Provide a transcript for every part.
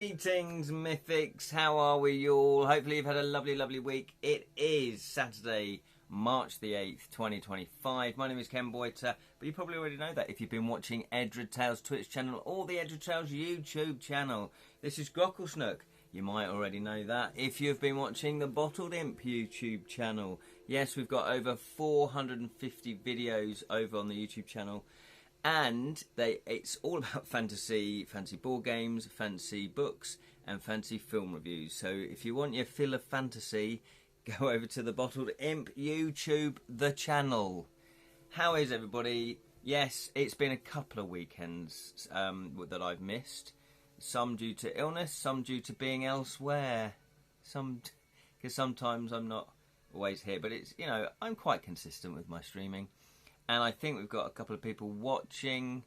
Greetings, Mythics. How are we all? Hopefully you've had a lovely week. It is Saturday, March the 8th, 2025. My name is Ken Boyter, but you probably already know that if you've been watching Edra Tales Twitch channel or the Edra Tales YouTube channel. This is Loquacious. You might already know that if you've been watching the Bottled Imp YouTube channel. Yes, we've got over 450 videos over on the YouTube channel. And it's all about fantasy board games, fantasy books, and fantasy film reviews. So if you want your fill of fantasy, go over to the Bottled Imp YouTube, the channel. How is everybody? Yes, it's been a couple of weekends that I've missed. Some due to illness, some due to being elsewhere. Because sometimes I'm not always here, but it's, I'm quite consistent with my streaming. And I think we've got a couple of people watching,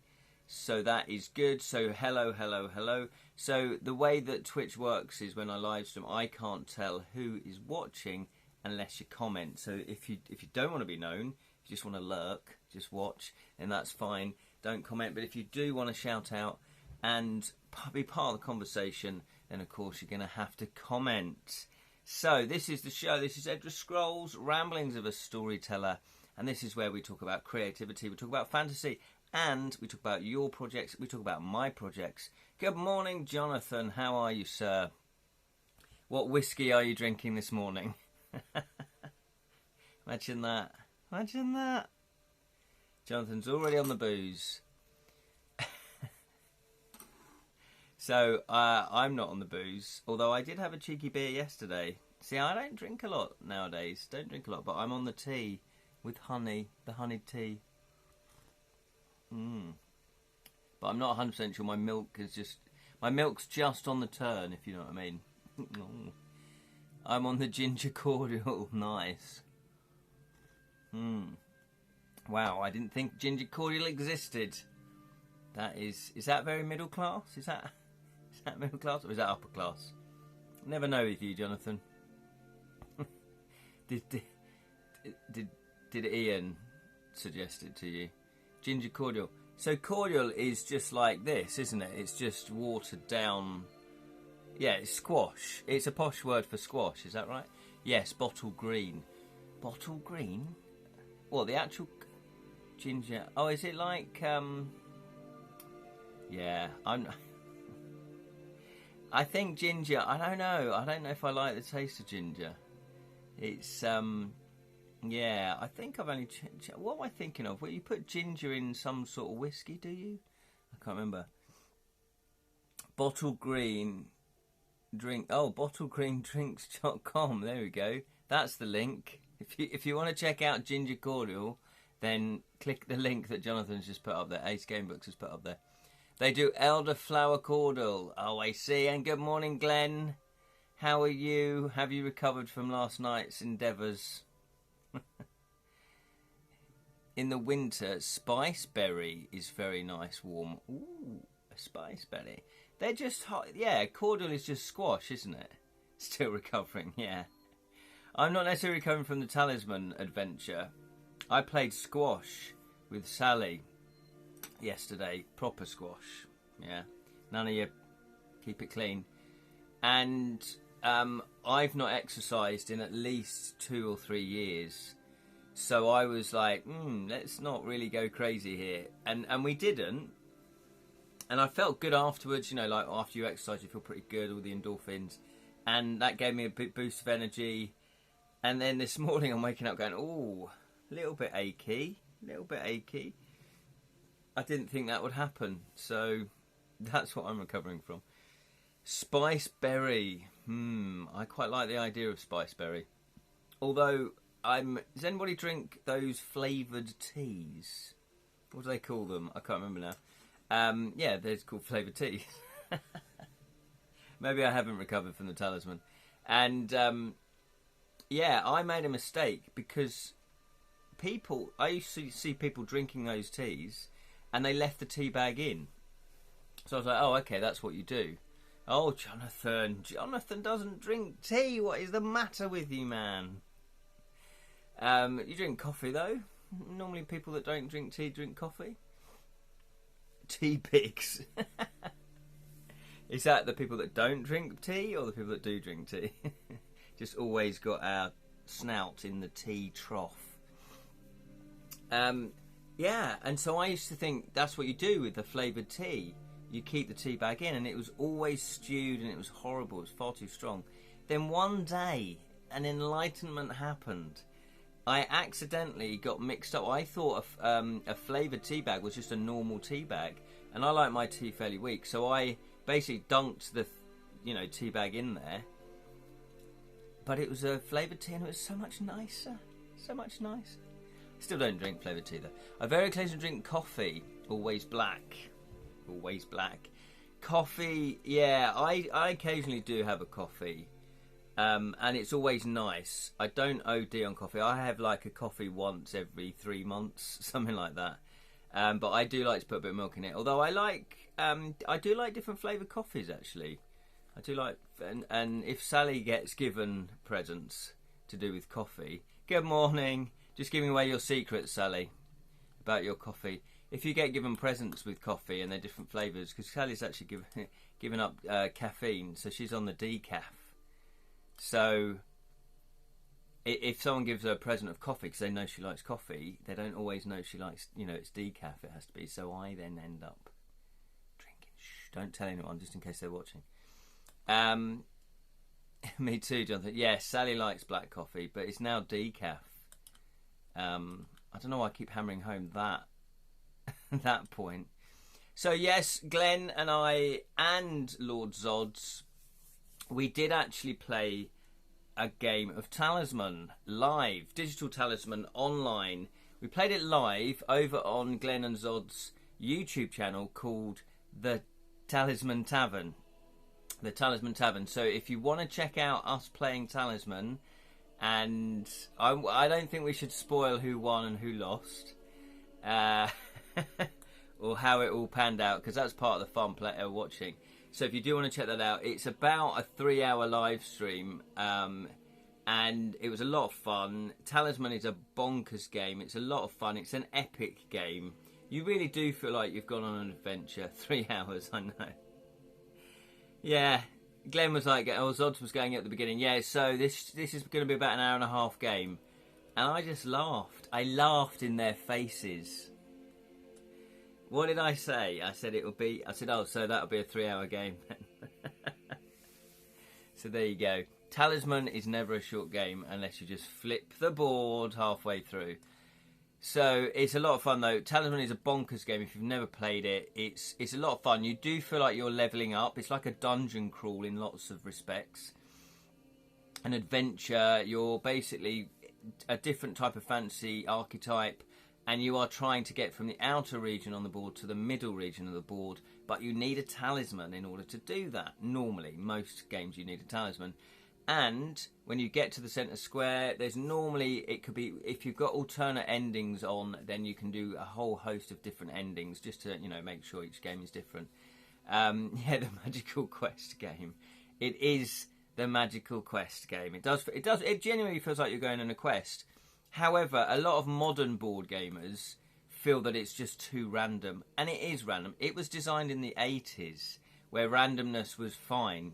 so that is good. So hello. So the way that Twitch works is when I live stream, I can't tell who is watching unless you comment. So if you don't want to be known, if you just want to lurk, just watch, then that's fine. Don't comment. But if you do want to shout out and be part of the conversation, then of course you're going to have to comment. So this is the show. This is Edra Scrolls, Ramblings of a Storyteller. And this is where we talk about creativity, we talk about fantasy, and we talk about your projects, we talk about my projects. Good morning, Jonathan. How are you, sir? What whiskey are you drinking this morning? Imagine that. Imagine that. Jonathan's already on the booze. So, I'm not on the booze, although I did have a cheeky beer yesterday. See, I don't drink a lot nowadays. Don't drink a lot, but I'm on the tea. With honey, the honeyed tea. But I'm not 100% sure my milk's just on the turn, if you know what I mean. I'm on the ginger cordial, nice. Wow, I didn't think ginger cordial existed. Is that very middle class? Is that middle class or is that upper class? Never know with you, Jonathan. Did Ian suggest it to you? Ginger cordial. So cordial is just like this, isn't it? It's just watered down. Yeah, it's squash. It's a posh word for squash, is that right? Yes, bottle green. Bottle green? What, the actual ginger? Oh, is it like, yeah, I think ginger, I don't know. I don't know if I like the taste of ginger. It's, yeah, I think I've only... What am I thinking of? Well, you put ginger in some sort of whiskey, do you? I can't remember. Bottle green drink... Oh, bottlegreendrinks.com. There we go. That's the link. If you want to check out ginger cordial, then click the link that Jonathan's just put up there. Ace Gamebooks has put up there. They do elderflower cordial. Oh, I see. And good morning, Glenn. How are you? Have you recovered from last night's endeavours? In the winter, spiceberry is very nice, warm. Ooh, a spiceberry. They're just hot. Yeah, cordial is just squash, isn't it? Still recovering, yeah. I'm not necessarily recovering from the talisman adventure. I played squash with Sally yesterday. Proper squash. Yeah. None of you keep it clean. And I've not exercised in at least 2 or 3 years. So I was like, let's not really go crazy here. And we didn't. And I felt good afterwards, like after you exercise, you feel pretty good, all the endorphins. And that gave me a big boost of energy. And then this morning I'm waking up going, ooh, a little bit achy. I didn't think that would happen. So that's what I'm recovering from. Spiceberry. I quite like the idea of spiceberry. Although, does anybody drink those flavoured teas? What do they call them? I can't remember now. Yeah, they're called flavoured teas. Maybe I haven't recovered from the talisman. And, yeah, I made a mistake because I used to see people drinking those teas and they left the tea bag in. So I was like, oh, okay, that's what you do. Oh, Jonathan doesn't drink tea. What is the matter with you, man? You drink coffee, though. Normally people that don't drink tea drink coffee. Tea pigs. Is that the people that don't drink tea or the people that do drink tea? Just always got our snout in the tea trough. Yeah, and so I used to think that's what you do with the flavoured tea. You keep the tea bag in, and it was always stewed, and it was horrible. It was far too strong. Then one day, an enlightenment happened. I accidentally got mixed up. I thought a flavoured tea bag was just a normal tea bag, and I like my tea fairly weak, so I basically dunked the, tea bag in there. But it was a flavoured tea, and it was so much nicer. So much nicer. Still don't drink flavoured tea, though. I very occasionally drink coffee, always black. Always black. Coffee, yeah, I occasionally do have a coffee. And it's always nice. I don't OD on coffee. I have like a coffee once every 3 months, something like that. But I do like to put a bit of milk in it. Although I do like different flavoured coffees, actually. I do like, and if Sally gets given presents to do with coffee, good morning. Just giving away your secrets, Sally, about your coffee. If you get given presents with coffee and they're different flavours, because Sally's actually given up caffeine, so she's on the decaf. So if someone gives her a present of coffee because they know she likes coffee, they don't always know she likes, it's decaf, it has to be. So I then end up drinking. Shh, don't tell anyone, just in case they're watching. Me too, Jonathan. Yes, Sally likes black coffee, but it's now decaf. I don't know why I keep hammering home that point. So yes, Glenn and I and Lord Zods, we did actually play a game of Talisman live, Digital Talisman online. We played it live over on Glenn and Zod's YouTube channel called The Talisman Tavern. The Talisman Tavern. So if you want to check out us playing Talisman, and I don't think we should spoil who won and who lost, or how it all panned out, because that's part of the fun watching. So if you do want to check that out, it's about a 3-hour live stream, and it was a lot of fun. Talisman is a bonkers game. It's a lot of fun. It's an epic game. You really do feel like you've gone on an adventure. 3 hours, I know. Yeah, Glenn was like, Zods was going at the beginning. Yeah, so this is going to be about an hour and a half game, and I just laughed. I laughed in their faces. What did I say? I said it would be. I said, oh, so that'll be a 3-hour game. So there you go. Talisman is never a short game unless you just flip the board halfway through. So it's a lot of fun though. Talisman is a bonkers game. If you've never played it, it's a lot of fun. You do feel like you're leveling up. It's like a dungeon crawl in lots of respects. An adventure. You're basically a different type of fantasy archetype, and you are trying to get from the outer region on the board to the middle region of the board, but you need a talisman in order to do that. Normally, most games you need a talisman. And when you get to the centre square, there's normally, it could be, if you've got alternate endings on, then you can do a whole host of different endings just to, make sure each game is different. Yeah, the Magical Quest game. It is the Magical Quest game. It genuinely feels like you're going on a quest. However, a lot of modern board gamers feel that it's just too random, and it is random. It was designed in the 80s, where randomness was fine.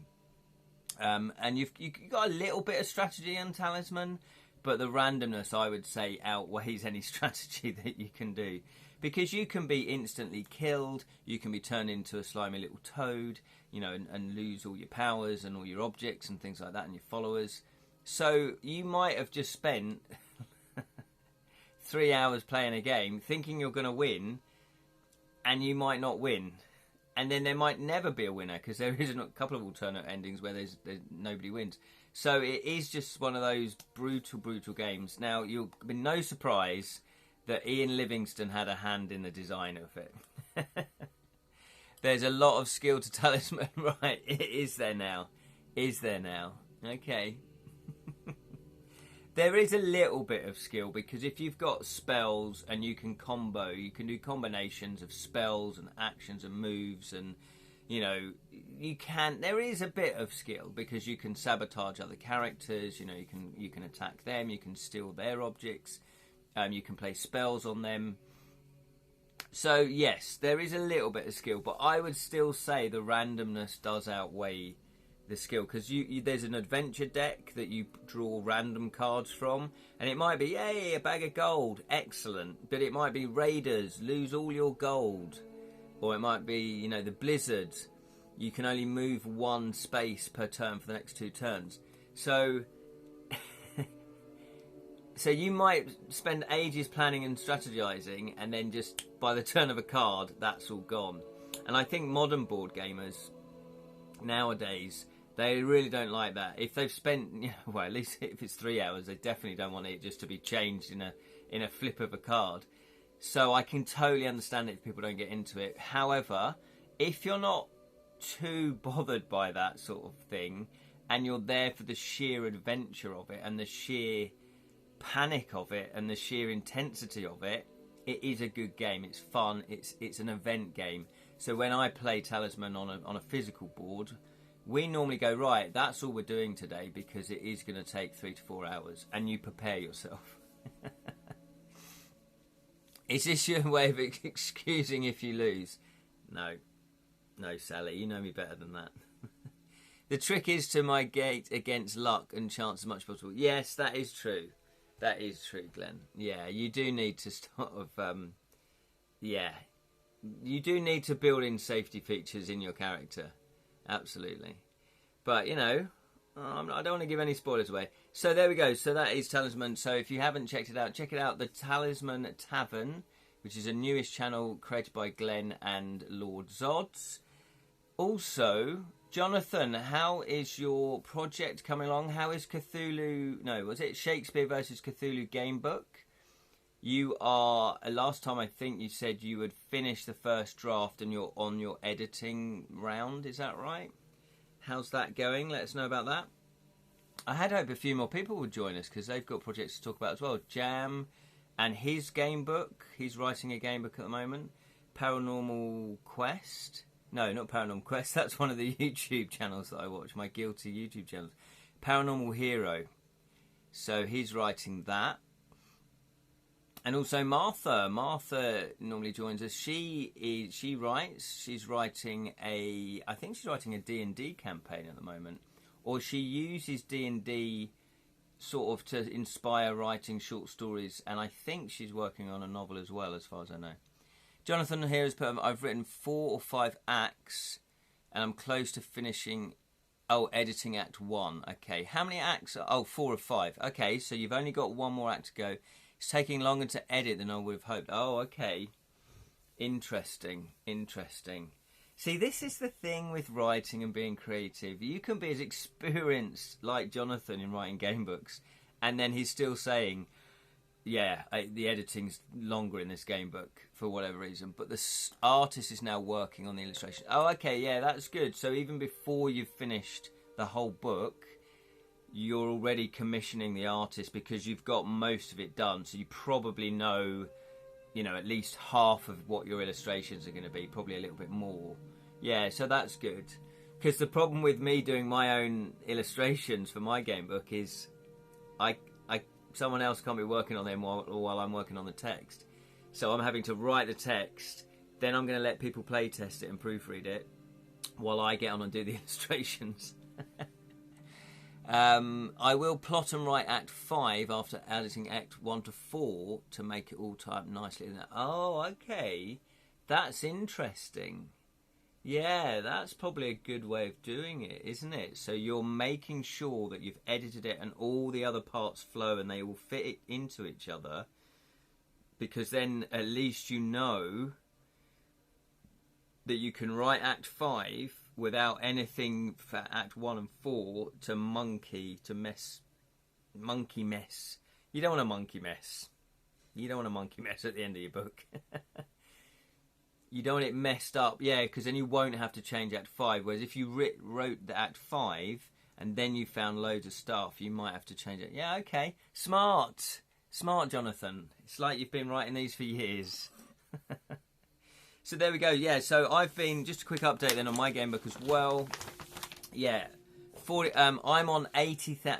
And you've got a little bit of strategy on Talisman, but the randomness, I would say, outweighs any strategy that you can do. Because you can be instantly killed, you can be turned into a slimy little toad, and lose all your powers and all your objects and things like that, and your followers. So you might have just spent 3 hours playing a game thinking you're going to win, and you might not win. And then there might never be a winner because there is a couple of alternate endings where there's nobody wins. So it is just one of those brutal, brutal games. Now, you'll be no surprise that Ian Livingstone had a hand in the design of it. There's a lot of skill to Talisman, right? Is there now? Okay. There is a little bit of skill because if you've got spells and you can do combinations of spells and actions and moves, and there is a bit of skill because you can sabotage other characters. You can attack them, you can steal their objects, you can play spells on them. So yes, there is a little bit of skill, but I would still say the randomness does outweigh the skill, because there's an adventure deck that you draw random cards from, and it might be, yay, a bag of gold, excellent, but it might be raiders, lose all your gold, or it might be, you know, the blizzard, you can only move one space per turn for the next 2 turns. So so you might spend ages planning and strategizing, and then just by the turn of a card, that's all gone. And I think modern board gamers nowadays, they really don't like that. If they've spent, you know, well, at least if it's 3 hours, they definitely don't want it just to be changed in a flip of a card. So I can totally understand it if people don't get into it. However, if you're not too bothered by that sort of thing, and you're there for the sheer adventure of it, and the sheer panic of it, and the sheer intensity of it, it is a good game. It's fun. It's an event game. So when I play Talisman on a physical board, we normally go, right, that's all we're doing today, because it is going to take 3 to 4 hours, and you prepare yourself. Is this your way of excusing if you lose? No, Sally, you know me better than that. The trick is to mitigate against luck and chance as much as possible. Yes, that is true. That is true, Glenn. Yeah, you do need to sort of, you do need to build in safety features in your character. Absolutely. But, you know, I don't want to give any spoilers away. So there we go. So that is Talisman. So if you haven't checked it out, check it out. The Talisman Tavern, which is a newish channel created by Glenn and Lord Zods. Also, Jonathan, how is your project coming along? How is Cthulhu... No, was it Shakespeare versus Cthulhu game book? You are... Last time I think you said you would finish the first draft and you're on your editing round. Is that right? How's that going? Let us know about that. I had hoped a few more people would join us, because they've got projects to talk about as well. Jam and his game book. He's writing a game book at the moment. Paranormal Quest... No, not Paranormal Quest. That's one of the YouTube channels that I watch, my guilty YouTube channels. Paranormal Hero. So he's writing that. And also Martha. Martha normally joins us. She writes. She's writing I think she's writing a D&D campaign at the moment. Or she uses D&D sort of to inspire writing short stories. And I think she's working on a novel as well, as far as I know. Jonathan here has put, I've written 4 or 5 acts, and I'm close to finishing, editing Act 1. Okay, how many acts? 4 or 5. Okay, so you've only got 1 more act to go. It's taking longer to edit than I would have hoped. Oh, okay. Interesting. See, this is the thing with writing and being creative. You can be as experienced like Jonathan in writing game books, and then he's still saying, yeah, the editing's longer in this game book for whatever reason, but the artist is now working on the illustration. Oh, okay, yeah, that's good. So even before you've finished the whole book, you're already commissioning the artist, because you've got most of it done. So you probably know, you know, at least half of what your illustrations are going to be, probably a little bit more. Yeah, so that's good. Because the problem with me doing my own illustrations for my game book is someone else can't be working on them while I'm working on the text. So I'm having to write the text, then I'm going to let people play test it and proofread it while I get on and do the illustrations. I will plot and write Act 5 after editing Act 1 to 4 to make it all tie up nicely. Oh, okay. That's interesting. Yeah, that's probably a good way of doing it, isn't it? So you're making sure that you've edited it and all the other parts flow and they all fit it into each other, because then at least you know that you can write Act 5 without anything for Act 1 and 4 to monkey mess. You don't want a monkey mess. You don't want a monkey mess at the end of your book. You don't want it messed up, yeah, because then you won't have to change Act 5. Whereas if you wrote the Act 5 and then you found loads of stuff, you might have to change it. Yeah, okay. Smart, Jonathan. It's like you've been writing these for years. So there we go. Yeah, so I've been, just a quick update then on my game book as well. Yeah, I'm on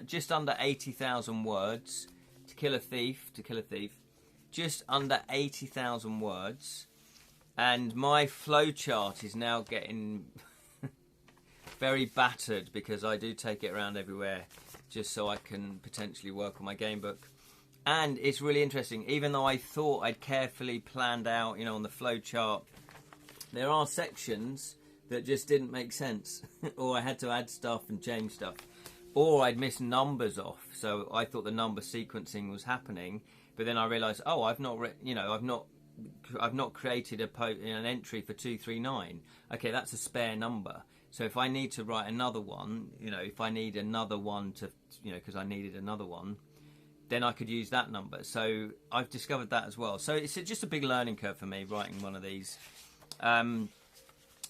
just under 80,000 words to kill a thief. Just under 80,000 words. And my flowchart is now getting very battered because I do take it around everywhere just so I can potentially work on my game book. And it's really interesting, even though I thought I'd carefully planned out, on the flowchart, there are sections that just didn't make sense, or I had to add stuff and change stuff, or I'd missed numbers off. So I thought the number sequencing was happening, but then I realised, I've not created an entry for 239. Okay, that's a spare number. So if I need to write another one, if I need another one to, because I needed another one, then I could use that number. So I've discovered that as well. So it's just a big learning curve for me writing one of these.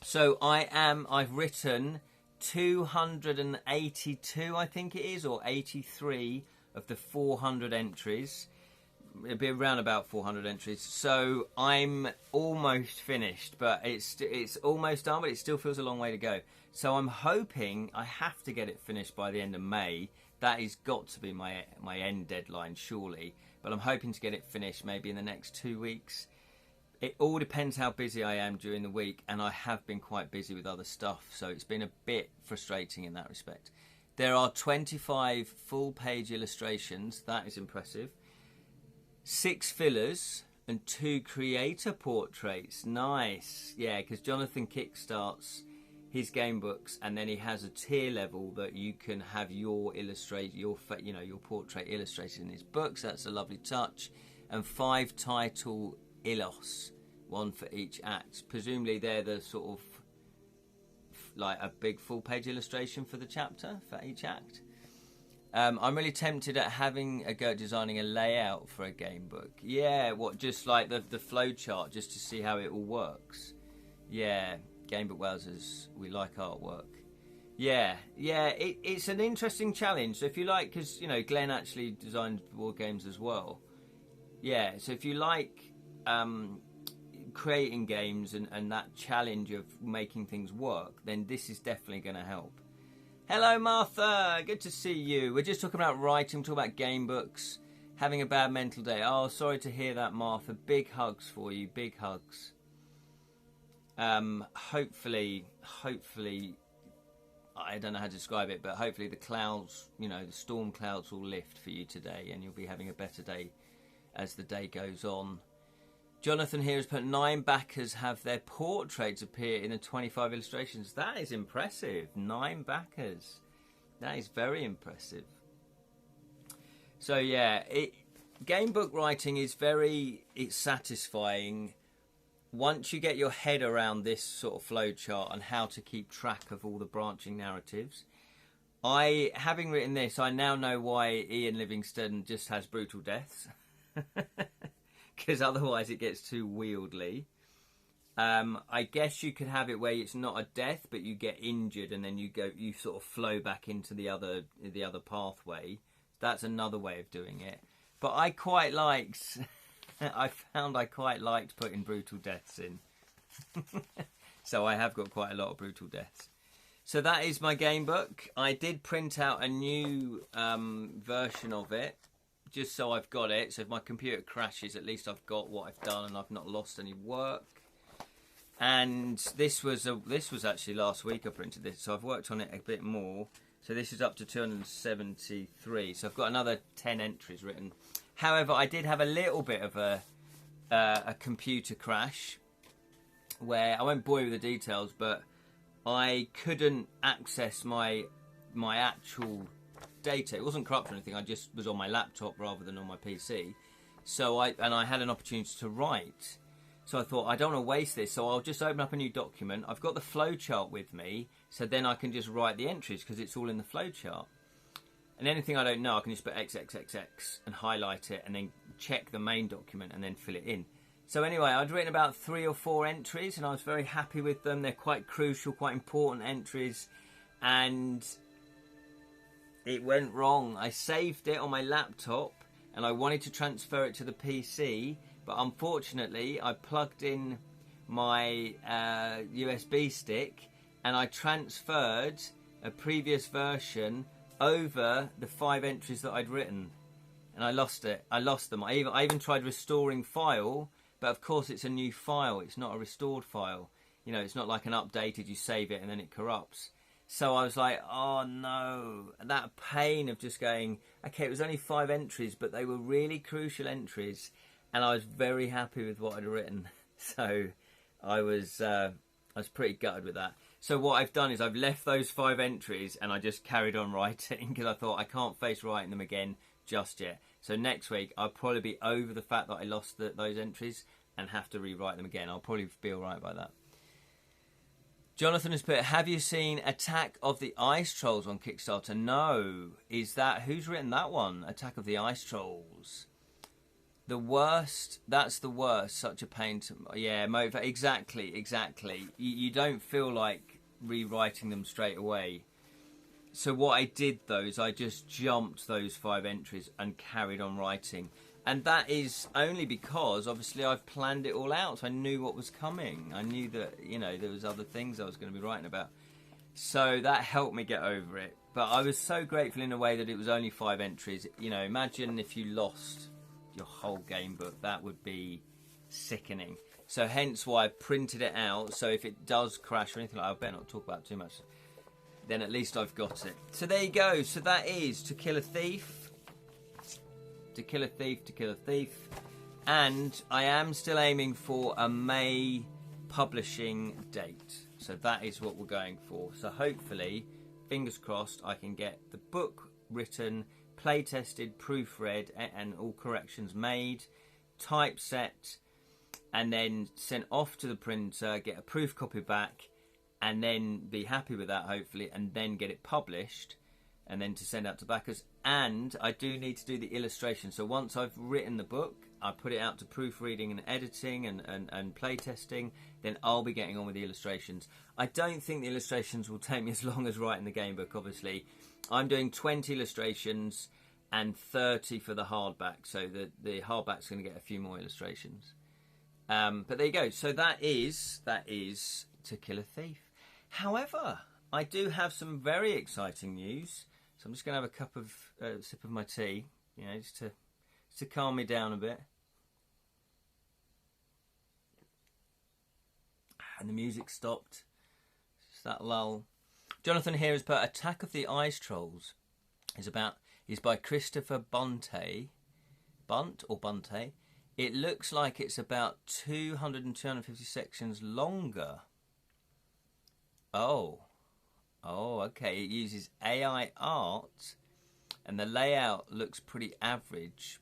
So I've written 282, I think it is, or 83 of the 400 entries. It'll be around about 400 entries. So I'm almost finished, but it's almost done, but it still feels a long way to go. So I'm hoping I have to get it finished by the end of May. That has got to be my end deadline, surely. But I'm hoping to get it finished maybe in the next 2 weeks. It all depends how busy I am during the week, and I have been quite busy with other stuff, so it's been a bit frustrating in that respect. There are 25 full-page illustrations. That is impressive. 6 fillers and 2 creator portraits. Nice. Yeah, because Jonathan kickstarts his game books, and then he has a tier level that you can have your portrait illustrated in his books. That's a lovely touch. And 5 title illos, 1 for each act. Presumably they're the sort of like a big full-page illustration for the chapter for each act. I'm really tempted at having a go at designing a layout for a game book. Yeah, just like the flow chart, just to see how it all works. Yeah, Game Book Wowzers, we like artwork. Yeah, it's an interesting challenge. So if you like, because Glenn actually designed board games as well. Yeah, so if you like creating games and that challenge of making things work, then this is definitely going to help. Hello, Martha. Good to see you. We're just talking about writing, talking about game books, having a bad mental day. Oh, sorry to hear that, Martha. Big hugs for you. Big hugs. Hopefully, I don't know how to describe it, but hopefully the clouds, the storm clouds will lift for you today, and you'll be having a better day as the day goes on. Jonathan here has put 9 backers have their portraits appear in the 25 illustrations. That is impressive. 9 backers. That is very impressive. So yeah, game book writing is it's satisfying once you get your head around this sort of flow chart and how to keep track of all the branching narratives. Having written this, I now know why Ian Livingstone just has brutal deaths. Because otherwise it gets too wieldy. I guess you could have it where it's not a death, but you get injured and then you sort of flow back into the other pathway. That's another way of doing it. But I quite liked putting brutal deaths in. So I have got quite a lot of brutal deaths. So that is my game book. I did print out a new version of it, just so I've got it. So if my computer crashes, at least I've got what I've done and I've not lost any work. And this was actually last week I printed this, so I've worked on it a bit more. So this is up to 273. So I've got another 10 entries written. However, I did have a little bit of a computer crash where I won't bore you with the details, but I couldn't access my actual data. It wasn't corrupt or anything. I just was on my laptop rather than on my PC. So I had an opportunity to write. So I thought, I don't want to waste this, so I'll just open up a new document. I've got the flowchart with me, so then I can just write the entries because it's all in the flowchart. And anything I don't know, I can just put XXXX and highlight it and then check the main document and then fill it in. So anyway, I'd written about 3 or 4 entries and I was very happy with them. They're quite crucial, quite important entries. And it went wrong. I saved it on my laptop and I wanted to transfer it to the PC, but unfortunately I plugged in my USB stick and I transferred a previous version over the 5 entries that I'd written, and I lost it. I lost them. I even tried restoring file, But of course, it's a new file. It's not a restored file. You know, it's not like an updated, you save it and then it corrupts. So I was like, oh no, that pain of just going, okay, it was only 5 entries, but they were really crucial entries, and I was very happy with what I'd written. So I was pretty gutted with that. So what I've done is I've left those 5 entries and I just carried on writing because I thought I can't face writing them again just yet. So next week I'll probably be over the fact that I lost those entries and have to rewrite them again. I'll probably be all right by that. Jonathan has put, have you seen Attack of the Ice Trolls on Kickstarter? No. Who's written that one? Attack of the Ice Trolls. The worst, that's the worst. Such a pain to, yeah, exactly. You don't feel like rewriting them straight away. So what I did though is I just jumped those 5 entries and carried on writing. And that is only because, obviously, I've planned it all out. So I knew what was coming. I knew that, you know, there was other things I was going to be writing about. So that helped me get over it. But I was so grateful in a way that it was only 5 entries. You know, imagine if you lost your whole game book. That would be sickening. So hence why I printed it out. So if it does crash or anything like that, I better not talk about it too much. Then at least I've got it. So there you go. So that is To Kill a Thief. To Kill a Thief, To Kill a Thief. And I am still aiming for a May publishing date. So that is what we're going for. So hopefully, fingers crossed, I can get the book written, play tested, proofread, and all corrections made, typeset, and then sent off to the printer, get a proof copy back, and then be happy with that, hopefully, and then get it published, and then to send out to backers. And I do need to do the illustration. So once I've written the book, I put it out to proofreading and editing and play testing, then I'll be getting on with the illustrations. I don't think the illustrations will take me as long as writing the game book, obviously. I'm doing 20 illustrations and 30 for the hardback. So the hardback's going to get a few more illustrations. But there you go. So that is To Kill a Thief. However, I do have some very exciting news. So I'm just going to have a sip of my tea, you know, just to calm me down a bit. And the music stopped. Just that lull. Jonathan here has put Attack of the Ice Trolls is by Christopher Bunte. Bunt or Bunte. It looks like it's about 200 and 250 sections longer. Oh, okay. It uses AI art, and the layout looks pretty average,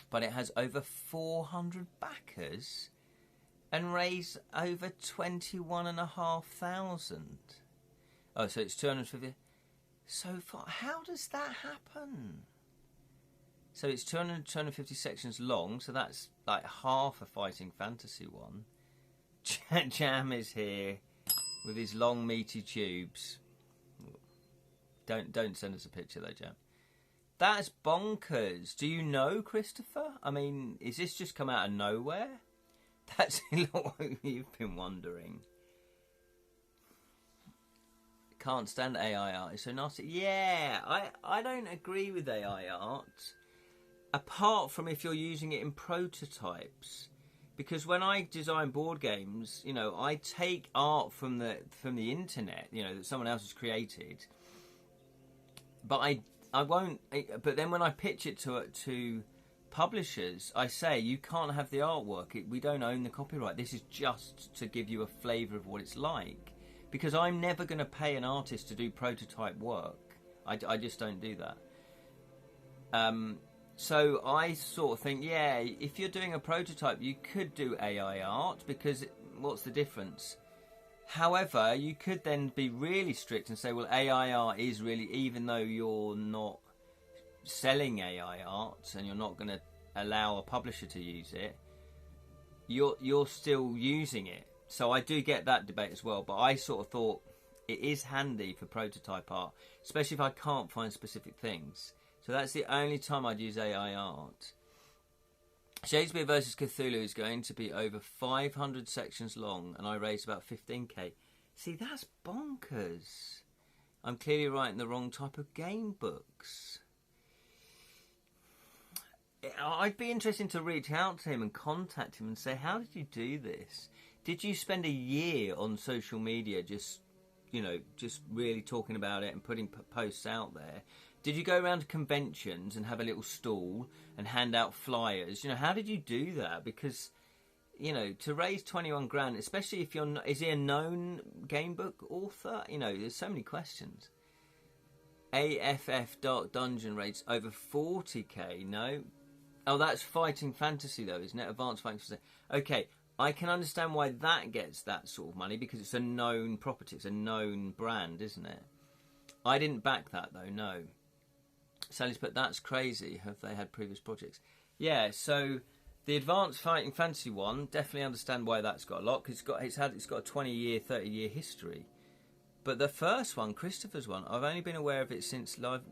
but it has over 400 backers and raised over 21,500. Oh, so it's 250 so far. How does that happen? So it's 200, 250 sections long, so that's like half a Fighting Fantasy one. Jam is here with his long meaty tubes. Don't send us a picture though, Jam. That's bonkers. Do you know, Christopher? I mean, is this just come out of nowhere? That's what you've been wondering. Can't stand AI art. It's so nasty. Yeah, I don't agree with AI art. Apart from if you're using it in prototypes. Because when I design board games, you know, I take art from the internet, you know, that someone else has created. But I won't. But then when I pitch it to publishers, I say you can't have the artwork. We don't own the copyright. This is just to give you a flavour of what it's like. Because I'm never going to pay an artist to do prototype work. I just don't do that. So I sort of think, yeah, if you're doing a prototype, you could do AI art, because what's the difference? However, you could then be really strict and say, well, AI art is really, even though you're not selling AI art and you're not going to allow a publisher to use it, you're still using it. So I do get that debate as well, but I sort of thought it is handy for prototype art, especially if I can't find specific things. So that's the only time I'd use AI art. Shakespeare vs. Cthulhu is going to be over 500 sections long, and I raised about 15k. See, that's bonkers. I'm clearly writing the wrong type of game books. I'd be interested to reach out to him and contact him and say, how did you do this? Did you spend a year on social media just really talking about it and putting posts out there? Did you go around to conventions and have a little stall and hand out flyers? How did you do that? Because, to raise 21 grand, especially if is he a known game book author? There's so many questions. AFF Dark Dungeon rates over 40k, no? Oh, that's Fighting Fantasy though, isn't it? Advanced Fighting Fantasy. Okay, I can understand why that gets that sort of money, because it's a known property, it's a known brand, isn't it? I didn't back that though, no. Sally's put, that's crazy. Have they had previous projects? Yeah, so the Advanced Fighting Fantasy one, definitely understand why that's got a lot, because it's got a 20-year, 30-year history. But the first one, Christopher's one, I've only been aware of it since live.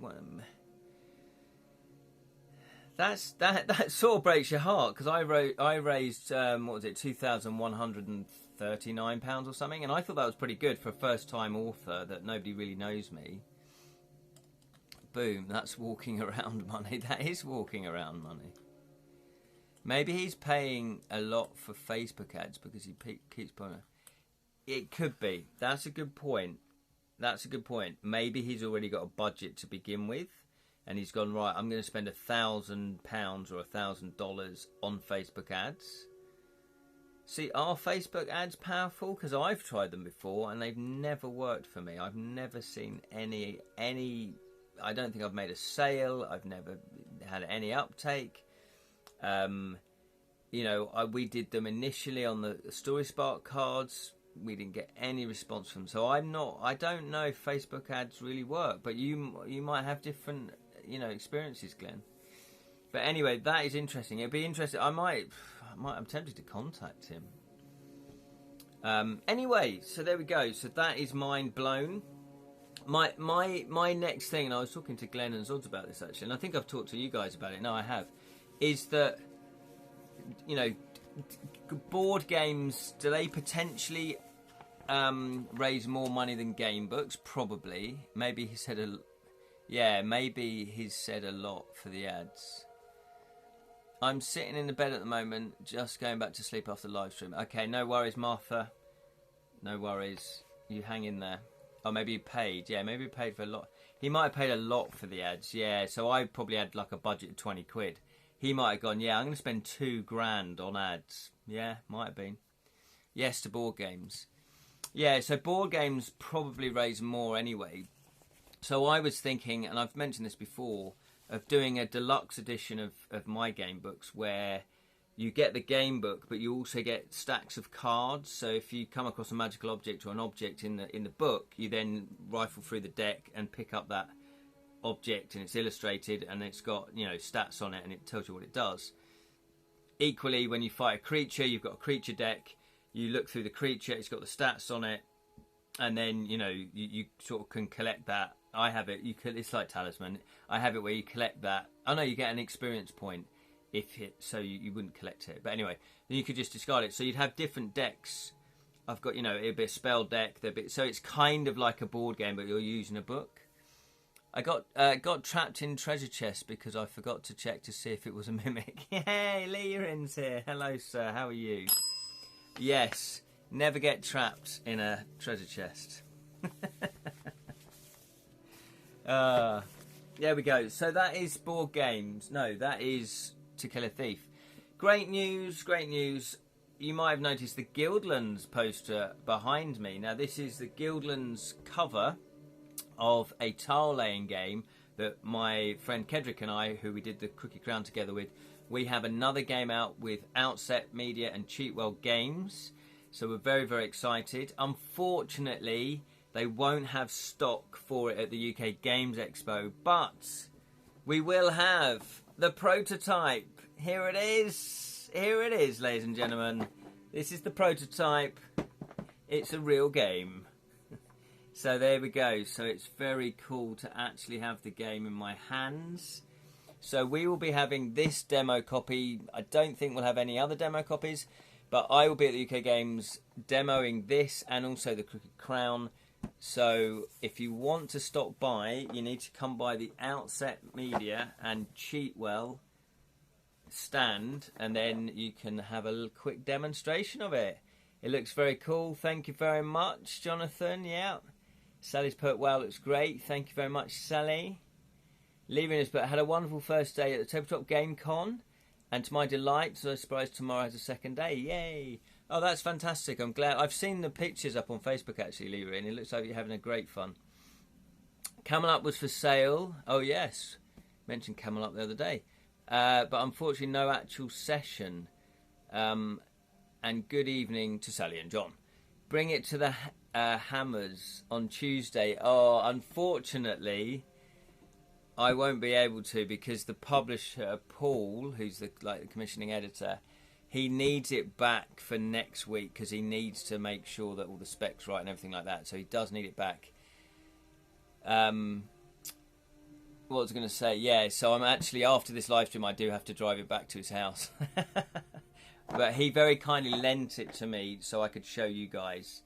That sort of breaks your heart, because I raised £2,139 or something, and I thought that was pretty good for a first-time author that nobody really knows me. Boom, that's walking around money. That is walking around money. Maybe he's paying a lot for Facebook ads because he keeps putting. It could be. That's a good point. Maybe he's already got a budget to begin with, and he's gone, right, I'm going to spend £1,000 or $1,000 on Facebook ads. See, are Facebook ads powerful? Because I've tried them before, and they've never worked for me. I've never seen any. I don't think I've made a sale. I've never had any uptake. We did them initially on the Story Spark cards. We didn't get any response from them. So I don't know if Facebook ads really work, but you might have different, experiences, Glenn. But anyway, that is interesting. It'd be interesting. I'm tempted to contact him. Anyway, so there we go. So that is mind blown. My next thing, and I was talking to Glenn and Zods about this actually, and I think I've talked to you guys about it. No, I have. Is that, board games, do they potentially raise more money than game books? Probably. Maybe he said he's said a lot for the ads. I'm sitting in the bed at the moment, just going back to sleep after the live stream. Okay, no worries, Martha. No worries. You hang in there. Oh, maybe he paid. Yeah, maybe he paid for a lot. He might have paid a lot for the ads. Yeah, so I probably had like a budget of 20 quid. He might have gone, yeah, I'm going to spend £2,000 on ads. Yeah, might have been. Yes, to board games. Yeah, so board games probably raise more anyway. So I was thinking, and I've mentioned this before, of doing a deluxe edition of my game books where you get the game book, but you also get stacks of cards. So if you come across a magical object or an object in the book, you then rifle through the deck and pick up that object, and it's illustrated and it's got stats on it and it tells you what it does. Equally, when you fight a creature, you've got a creature deck. You look through the creature, it's got the stats on it, and then you sort of can collect that. I have it. It's like Talisman. I have it where you collect that. Oh no, you get an experience point. So you wouldn't collect it, but anyway, then you could just discard it. So you'd have different decks. I've got it'd be a spell deck. So it's kind of like a board game, but you're using a book. I got trapped in treasure chest because I forgot to check to see if it was a mimic. Hey, Lee Rins here. Hello, sir. How are you? Yes, never get trapped in a treasure chest. There we go. So that is board games. No, that is To Kill a Thief. Great news, great news. You might have noticed the Guildlands poster behind me. Now this is the Guildlands cover of a tile laying game that my friend Kedrick and I, who we did the Cookie Crown together with, we have another game out with Outset Media and Cheatwell Games. So we're very, very excited. Unfortunately, they won't have stock for it at the UK Games Expo, but we will have the prototype. Here it is. Here it is, ladies and gentlemen. This is the prototype. It's a real game. So there we go. So it's very cool to actually have the game in my hands. So we will be having this demo copy. I don't think we'll have any other demo copies, but I will be at the UK Games demoing this and also the Crooked Crown. So if you want to stop by, you need to come by the Outset Media and Cheatwell stand, and then you can have a quick demonstration of it. It looks very cool. Thank you very much, Jonathan. Yeah. Sally's put, wow, looks great. Thank you very much, Sally. Leaving us, but had a wonderful first day at the Tabletop Game Con, and to my delight, so I suppose tomorrow has a second day. Yay! Oh, that's fantastic. I'm glad. I've seen the pictures up on Facebook, actually, Leroy, and it looks like you're having a great fun. Camel Up was for sale. Oh, yes. Mentioned Camel Up the other day. But unfortunately, no actual session. And good evening to Sally and John. Bring it to the Hammers on Tuesday. Oh, unfortunately, I won't be able to, because the publisher, Paul, who's the commissioning editor, he needs it back for next week because he needs to make sure that all the specs right and everything like that. So he does need it back. What was I going to say? Yeah, so I'm actually, after this live stream, I do have to drive it back to his house. But he very kindly lent it to me so I could show you guys.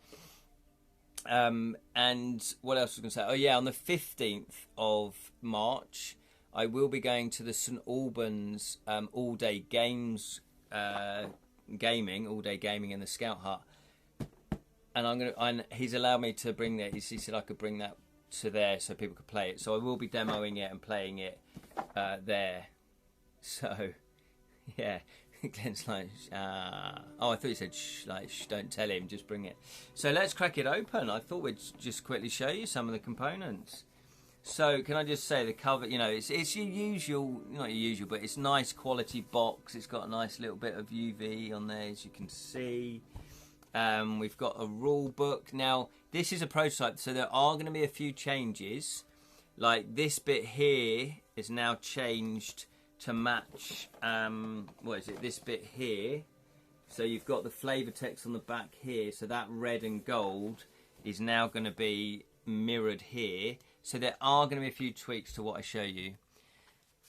And what else was I going to say? Oh, yeah, on the 15th of March, I will be going to the St Albans all-day games, all-day gaming in the Scout Hut. And he's allowed me to bring that. He said I could bring that to there so people could play it. So I will be demoing it and playing it there. So, yeah. Glenn's like, oh, I thought you said, don't tell him, just bring it. So let's crack it open. I thought we'd just quickly show you some of the components. So can I just say the cover, it's your usual, not your usual, but it's nice quality box. It's got a nice little bit of UV on there, as you can see. We've got a rule book. Now, this is a prototype, so there are going to be a few changes. Like this bit here is now changed to match, this bit here. So you've got the flavour text on the back here, so that red and gold is now going to be mirrored here. So there are going to be a few tweaks to what I show you.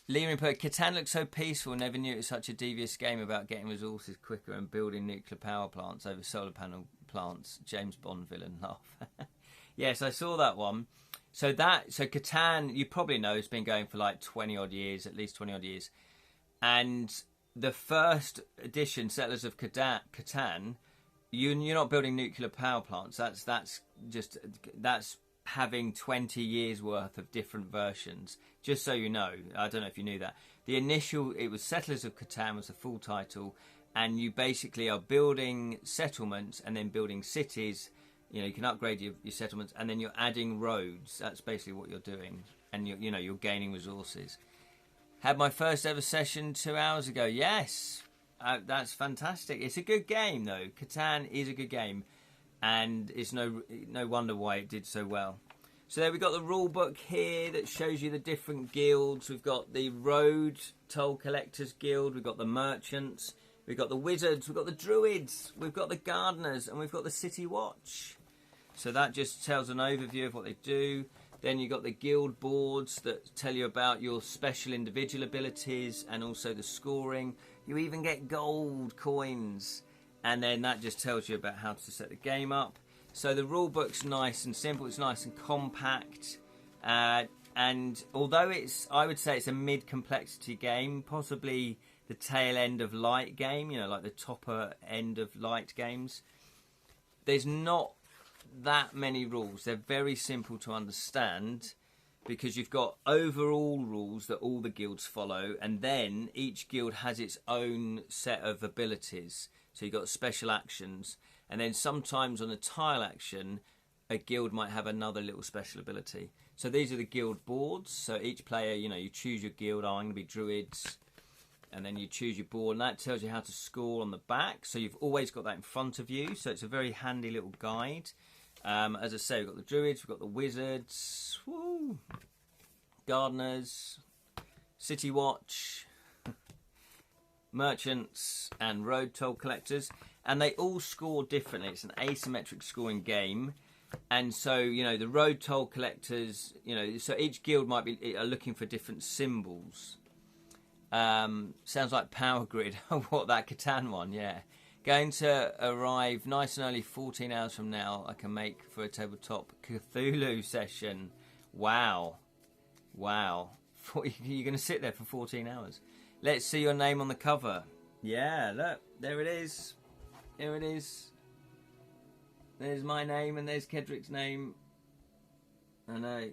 Liam put, Catan looks so peaceful, never knew it was such a devious game about getting resources quicker and building nuclear power plants over solar panel plants. James Bond villain laugh. Yes, I saw that one. So Catan, you probably know, has been going for like 20 odd years, at least 20 odd years. And the first edition, Settlers of Catan, you're not building nuclear power plants. That's having 20 years worth of different versions. Just so you know, I don't know if you knew that. The initial, it was Settlers of Catan was the full title, and you basically are building settlements and then building cities. You can upgrade your settlements, and then you're adding roads. That's basically what you're doing, and you're gaining resources. Had my first ever session 2 hours ago. Yes, that's fantastic. It's a good game, though. Catan is a good game, and it's no wonder why it did so well. So there we've got the rule book here that shows you the different guilds. We've got the Road Toll Collectors Guild. We've got the Merchants. We've got the Wizards. We've got the Druids. We've got the Gardeners, and we've got the City Watch. So that just tells an overview of what they do. Then you've got the guild boards that tell you about your special individual abilities and also the scoring. You even get gold coins. And then that just tells you about how to set the game up. So the rule book's nice and simple. It's nice and compact. And although I would say it's a mid-complexity game, possibly the tail end of light game, like the topper end of light games, there's not that many rules. They're very simple to understand because you've got overall rules that all the guilds follow, and then each guild has its own set of abilities. So you've got special actions, and then sometimes on a tile action a guild might have another little special ability. So these are the guild boards. So each player, you choose your guild. I'm going to be druids, and then you choose your board, and that tells you how to score on the back. So you've always got that in front of you, so it's a very handy little guide. As I say, we've got the druids, we've got the wizards, gardeners, City Watch, merchants, and road toll collectors, and they all score differently. It's an asymmetric scoring game, and so the road toll collectors, so each guild might be looking for different symbols. Sounds like Power Grid. What, that Catan one? Yeah. Going to arrive nice and early, 14 hours from now. I can make for a tabletop Cthulhu session. Wow. You're going to sit there for 14 hours. Let's see your name on the cover. Yeah, look, there it is. There it is. There's my name and there's Kedrick's name. I know.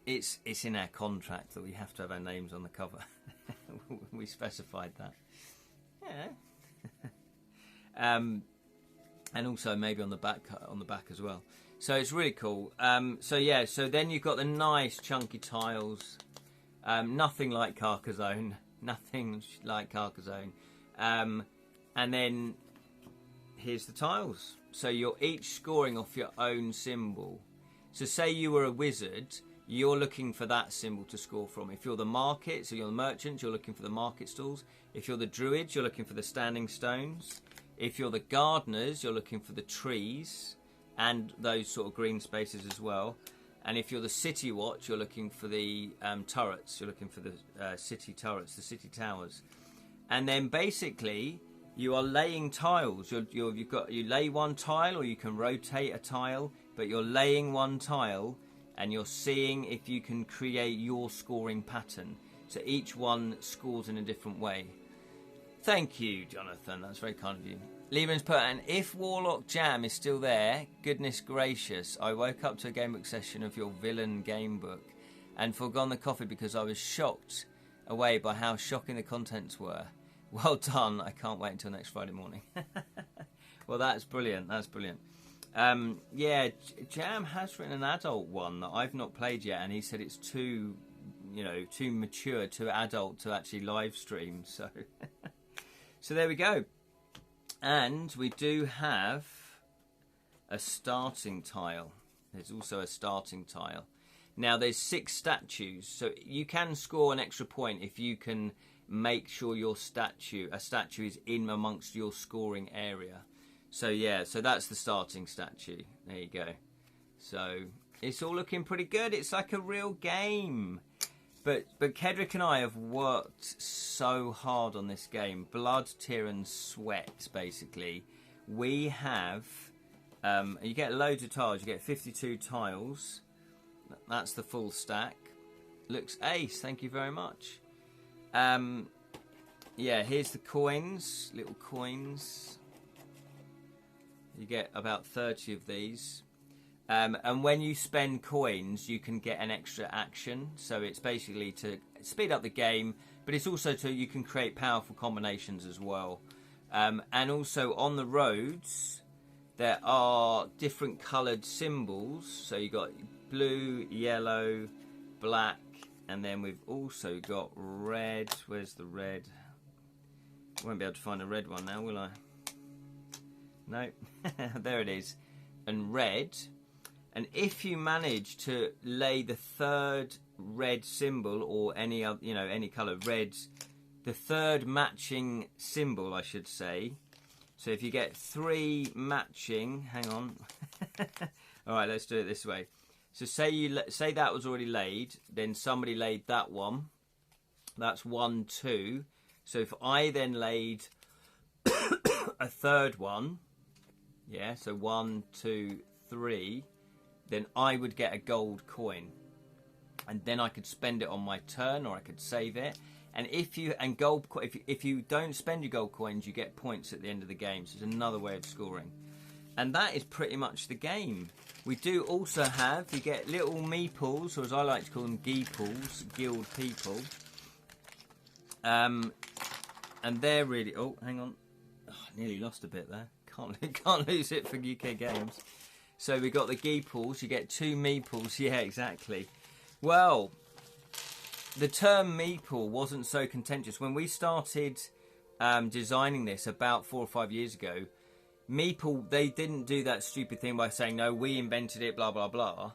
It's in our contract that we have to have our names on the cover. We specified that. Yeah. And also maybe on the back as well. So it's really cool. So yeah, so then you've got the nice chunky tiles. Nothing like Carcassonne. Nothing like Carcassonne. And then here's the tiles. So you're each scoring off your own symbol. So say you were a wizard, you're looking for that symbol to score from. If you're the market, so you're the merchant, you're looking for the market stalls. If you're the druids, you're looking for the standing stones. If you're the gardeners, you're looking for the trees and those sort of green spaces as well. And if you're the city watch, you're looking for the turrets. You're looking for the city turrets, the city towers. And then basically you are laying tiles. You lay one tile, or you can rotate a tile, but you're laying one tile and you're seeing if you can create your scoring pattern. So each one scores in a different way. Thank you, Jonathan. That's very kind of you. Lieben's put, and if Warlock Jam is still there, goodness gracious, I woke up to a gamebook session of your villain gamebook and forgone the coffee because I was shocked away by how shocking the contents were. Well done. I can't wait until next Friday morning. Well, that's brilliant. That's brilliant. Yeah, Jam has written an adult one that I've not played yet, and he said it's too mature, too adult to actually live stream. So, so there we go. And we do have a starting tile. There's also a starting tile. Now, there's 6 statues, so you can score an extra point if you can make sure a statue is in amongst your scoring area. So yeah, so that's the starting statue. There you go. So it's all looking pretty good. It's like a real game. But Kedrick and I have worked so hard on this game. Blood, tear and sweat, basically. We have... you get loads of tiles. You get 52 tiles. That's the full stack. Looks ace. Thank you very much. Yeah, here's the coins. Little coins. You get about 30 of these. And when you spend coins, you can get an extra action. So it's basically to speed up the game, but it's also you can create powerful combinations as well. And also on the roads, there are different coloured symbols. So you got blue, yellow, black, and then we've also got red. Where's the red? I won't be able to find a red one now, will I? No, there it is. And red. And if you manage to lay the third red symbol, or any other, any colour reds, the third matching symbol, I should say. So if you get 3 matching, hang on. All right, let's do it this way. So say that was already laid, then somebody laid that one. That's 1, 2. So if I then laid a third one, yeah, so 1, 2, 3. Then I would get a gold coin, and then I could spend it on my turn, or I could save it. And if you don't spend your gold coins, you get points at the end of the game. So it's another way of scoring, and that is pretty much the game. We do also have, you get little meeples, or as I like to call them, geeples, guild people. And they're really. Oh, hang on, I nearly lost a bit there. Can't lose it for UK games. So we got the geeples, you get 2 meeples, yeah, exactly. Well, the term meeple wasn't so contentious. When we started designing this about 4 or 5 years ago, meeple, they didn't do that stupid thing by saying, no, we invented it, blah, blah, blah.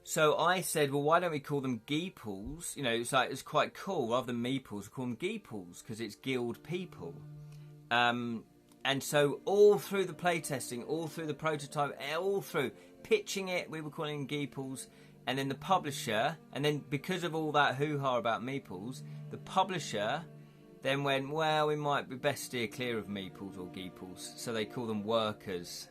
So I said, well, why don't we call them geeples? It's quite cool. Rather than meeples, we call them geeples, because it's guild people. And so all through the playtesting, all through the prototype, all through pitching it, we were calling them geeples. And then the publisher, and then because of all that hoo-ha about meeples, the publisher then went, well, we might be best steer clear of meeples or geeples. So they call them workers.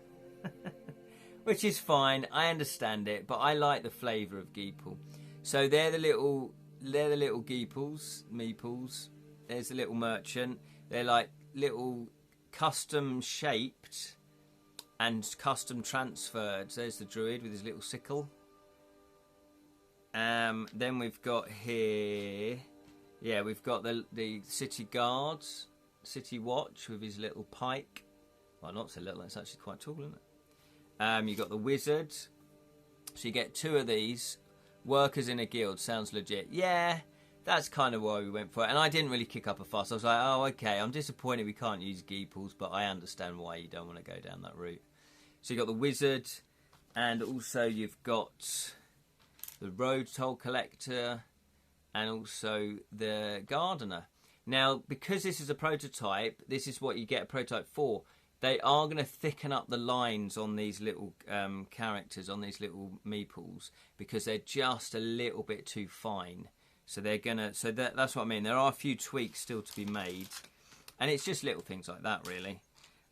Which is fine, I understand it, but I like the flavour of geeple. So they're the little they're the little meeples. There's the little merchant. They're like little custom shaped and custom transferred. So there's the druid with his little sickle. Then we've got here, yeah, we've got the city guards, city watch with his little pike. Well, not so little, it's actually quite tall, isn't it? You've got the wizard. So you get 2 of these. Workers in a guild, sounds legit. Yeah, that's kind of why we went for it. And I didn't really kick up a fuss. I was like, oh, okay, I'm disappointed we can't use geeples, but I understand why you don't want to go down that route. So you've got the wizard, and also you've got the road toll collector, and also the gardener. Now, because this is a prototype, this is what you get a prototype for. They are going to thicken up the lines on these little characters, on these little meeples, because they're just a little bit too fine. So they're gonna. So that's what I mean. There are a few tweaks still to be made, and it's just little things like that, really.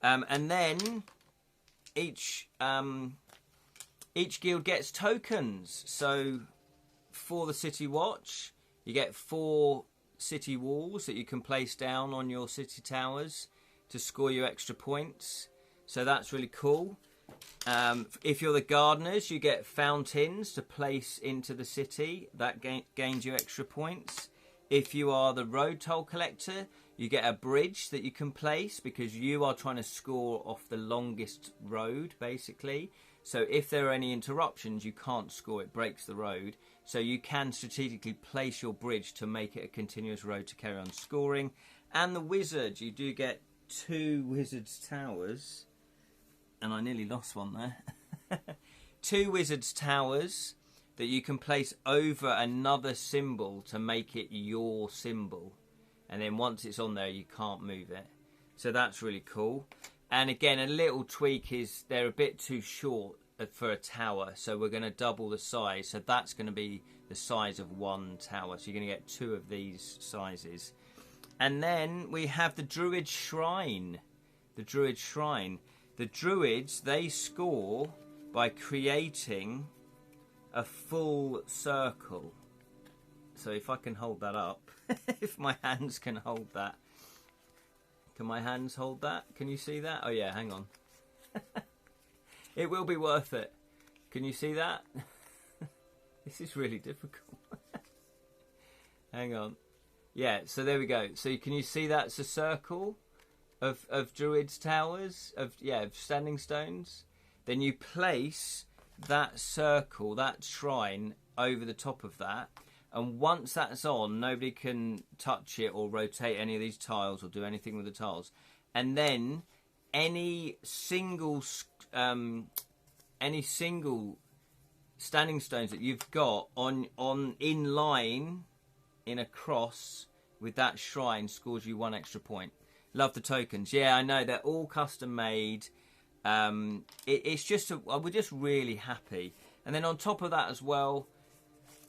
And then each guild gets tokens. So for the city watch, you get 4 city walls that you can place down on your city towers to score you extra points. So that's really cool. If you're the gardeners, you get fountains to place into the city. That gains you extra points. If you are the road toll collector, you get a bridge that you can place because you are trying to score off the longest road, basically. So if there are any interruptions, you can't score. It breaks the road. So you can strategically place your bridge to make it a continuous road to carry on scoring. And the wizard, you do get 2 wizards towers, and I nearly lost one there. 2 wizards towers that you can place over another symbol to make it your symbol, and then once it's on there you can't move it. So that's really cool. And again, a little tweak is they're a bit too short for a tower, so we're going to double the size. So that's going to be the size of 1 tower, so you're going to get 2 of these sizes. And then we have the Druid Shrine. The Druid Shrine. The Druids, they score by creating a full circle. So if I can hold that up, if my hands can hold that. Can my hands hold that? Can you see that? Oh yeah, hang on. It will be worth it. Can you see that? This is really difficult. Hang on. Yeah, so there we go. So can you see that's a circle of druids towers, of standing stones? Then you place that circle, that shrine, over the top of that, and once that's on, nobody can touch it or rotate any of these tiles or do anything with the tiles. And then any single standing stones that you've got on in line in a cross with that shrine scores you 1 extra point. Love the tokens. Yeah, I know, they're all custom made. It's just we're just really happy. And then on top of that as well,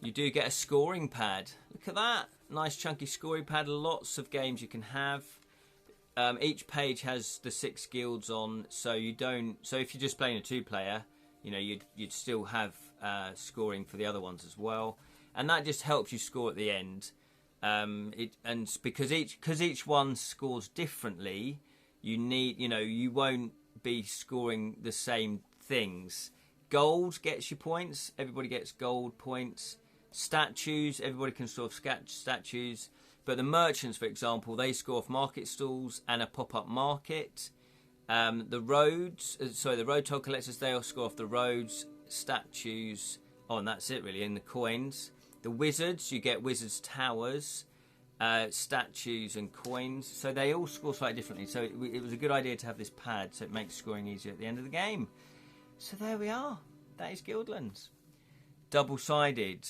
you do get a scoring pad. Look at that, nice chunky scoring pad. Lots of games you can have. Each page has the 6 guilds on, so you don't. So if you're just playing a 2-player, you know, you'd still have scoring for the other ones as well, and that just helps you score at the end. Because each one scores differently, you won't be scoring the same things. Gold gets you points. Everybody gets gold points. Statues, everybody can score off statues. But the merchants, for example, they score off market stalls and a pop-up market. The road toll collectors, they all score off the roads, statues. Oh, and that's it really, and the coins. The wizards, you get wizards towers, statues and coins. So they all score slightly differently. So it was a good idea to have this pad, so it makes scoring easier at the end of the game. So there we are. That is Guildlands. Double-sided.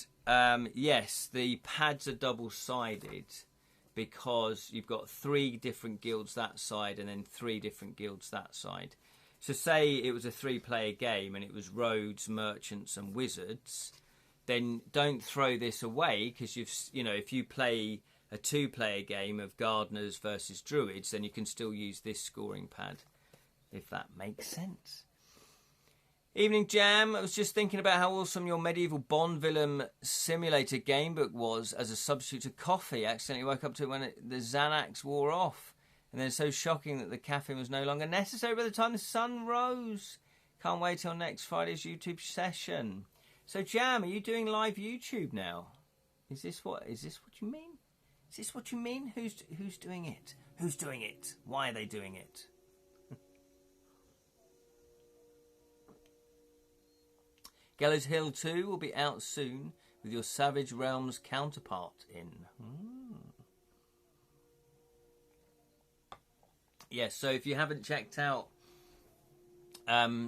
Yes, the pads are double-sided because you've got 3 different guilds that side and then 3 different guilds that side. So say it was a 3-player game and it was roads, merchants and wizards, then don't throw this away, because if you play a 2-player game of gardeners versus druids, then you can still use this scoring pad, if that makes sense. Evening Jam. I was just thinking about how awesome your medieval Bond villain simulator gamebook was as a substitute to coffee. Accidentally woke up to it when the Xanax wore off. And then so shocking that the caffeine was no longer necessary by the time the sun rose. Can't wait till next Friday's YouTube session. So Jam, are you doing live YouTube now? Is this what you mean? Is this what you mean? Who's doing it? Who's doing it? Why are they doing it? Gallows Hill 2 will be out soon with your Savage Realms counterpart in. Yes, so if you haven't checked out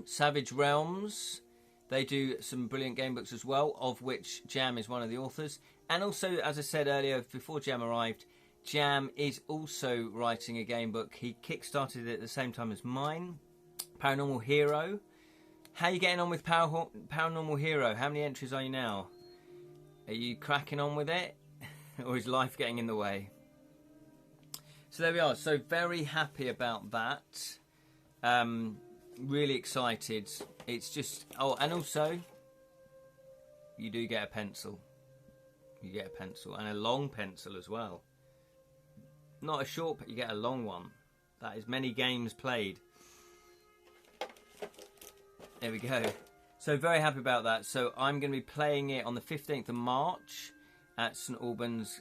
Savage Realms, they do some brilliant game books as well, of which Jam is one of the authors. And also, as I said earlier, before Jam arrived, Jam is also writing a game book. He kickstarted it at the same time as mine, Paranormal Hero. How are you getting on with Paranormal Hero? How many entries are you now? Are you cracking on with it? Or is life getting in the way? So there we are. So very happy about that. Really excited. It's just... Oh, and also, you do get a pencil. You get a pencil. And a long pencil as well. Not a short, but you get a long one. That is many games played. There we go. So very happy about that. So I'm going to be playing it on the 15th of March at St Albans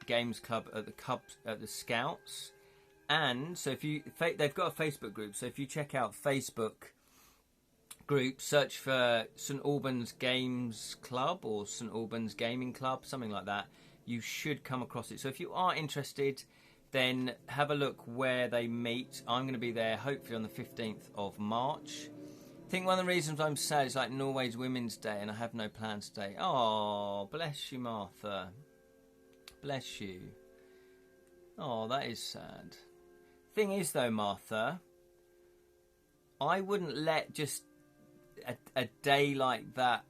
Games Club at the Scouts. And so if you, they've got a Facebook group. So if you check out Facebook group, search for St Albans Games Club or St Albans Gaming Club, something like that, you should come across it. So if you are interested, then have a look where they meet. I'm going to be there hopefully on the 15th of March. I think one of the reasons I'm sad is like Norway's Women's Day and I have no plans today. Oh, bless you, Martha. Bless you. Oh, that is sad. Thing is though, Martha, I wouldn't let just a day like that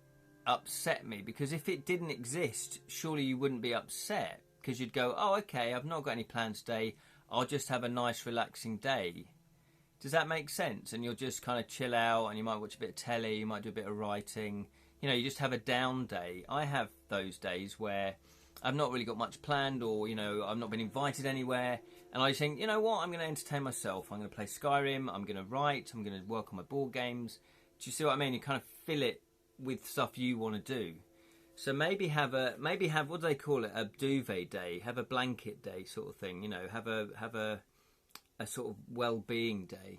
upset me, because if it didn't exist, surely you wouldn't be upset, because you'd go, oh, okay, I've not got any plans today, I'll just have a nice relaxing day. Does that make sense? And you'll just kind of chill out and you might watch a bit of telly, you might do a bit of writing, you know, you just have a down day. I have those days where I've not really got much planned, or, you know, I've not been invited anywhere, and I think, you know what, I'm going to entertain myself. I'm going to play Skyrim, I'm going to write, I'm going to work on my board games. Do you see what I mean? You kind of fill it with stuff you want to do. So maybe have what do they call it? A duvet day, have a blanket day sort of thing, you know, have a sort of well-being day.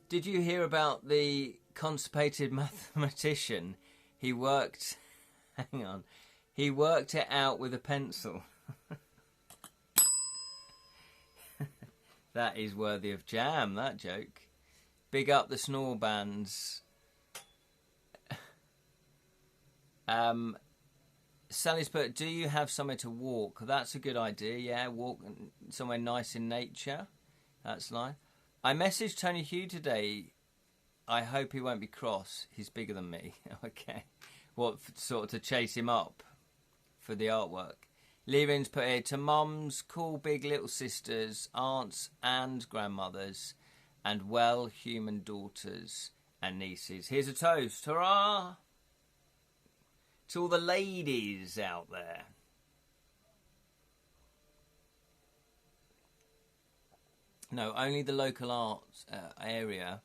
Did you hear about the constipated mathematician? He worked it out with a pencil. That is worthy of Jam, that joke. Big up the snore bands. Sally's put, do you have somewhere to walk? That's a good idea, yeah. Walk somewhere nice in nature. That's nice. I messaged Tony Hugh today. I hope he won't be cross. He's bigger than me. Okay. What, sort of to chase him up for the artwork? Levin's put here, to mums, cool big little sisters, aunts and grandmothers, and well human daughters and nieces. Here's a toast. Hurrah! To all the ladies out there. No, only the local arts area.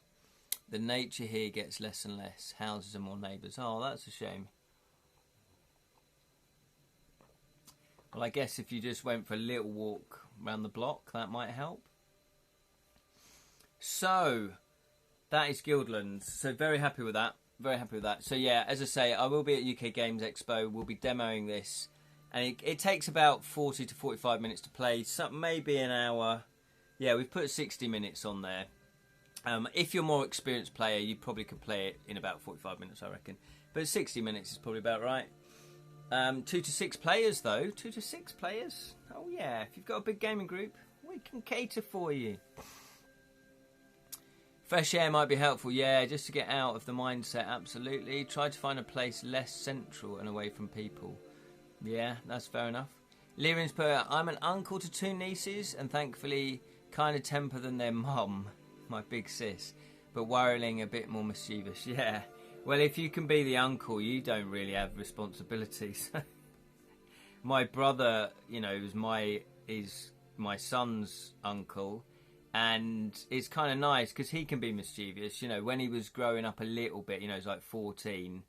The nature here gets less and less. Houses and more neighbours. Oh, that's a shame. Well, I guess if you just went for a little walk around the block, that might help. So, that is Guildlands. So, very happy with that. Very happy with that. So, yeah, as I say, I will be at UK Games Expo. We'll be demoing this. And it takes about 40 to 45 minutes to play. Maybe an hour. Yeah, we've put 60 minutes on there. If you're a more experienced player, you probably could play it in about 45 minutes, I reckon. But 60 minutes is probably about right. 2 to 6 players, though. 2 to 6 players. Oh, yeah. If you've got a big gaming group, we can cater for you. Fresh air might be helpful. Yeah, just to get out of the mindset, absolutely. Try to find a place less central and away from people. Yeah, that's fair enough. Lyrin's put, I'm an uncle to 2 nieces and thankfully kinder temper than their mum, my big sis. but worrying a bit more mischievous. Yeah. Well, if you can be the uncle, you don't really have responsibilities. My brother, you know, is my son's uncle, and it's kind of nice because he can be mischievous. You know, when he was growing up a little bit, you know, he's like 14.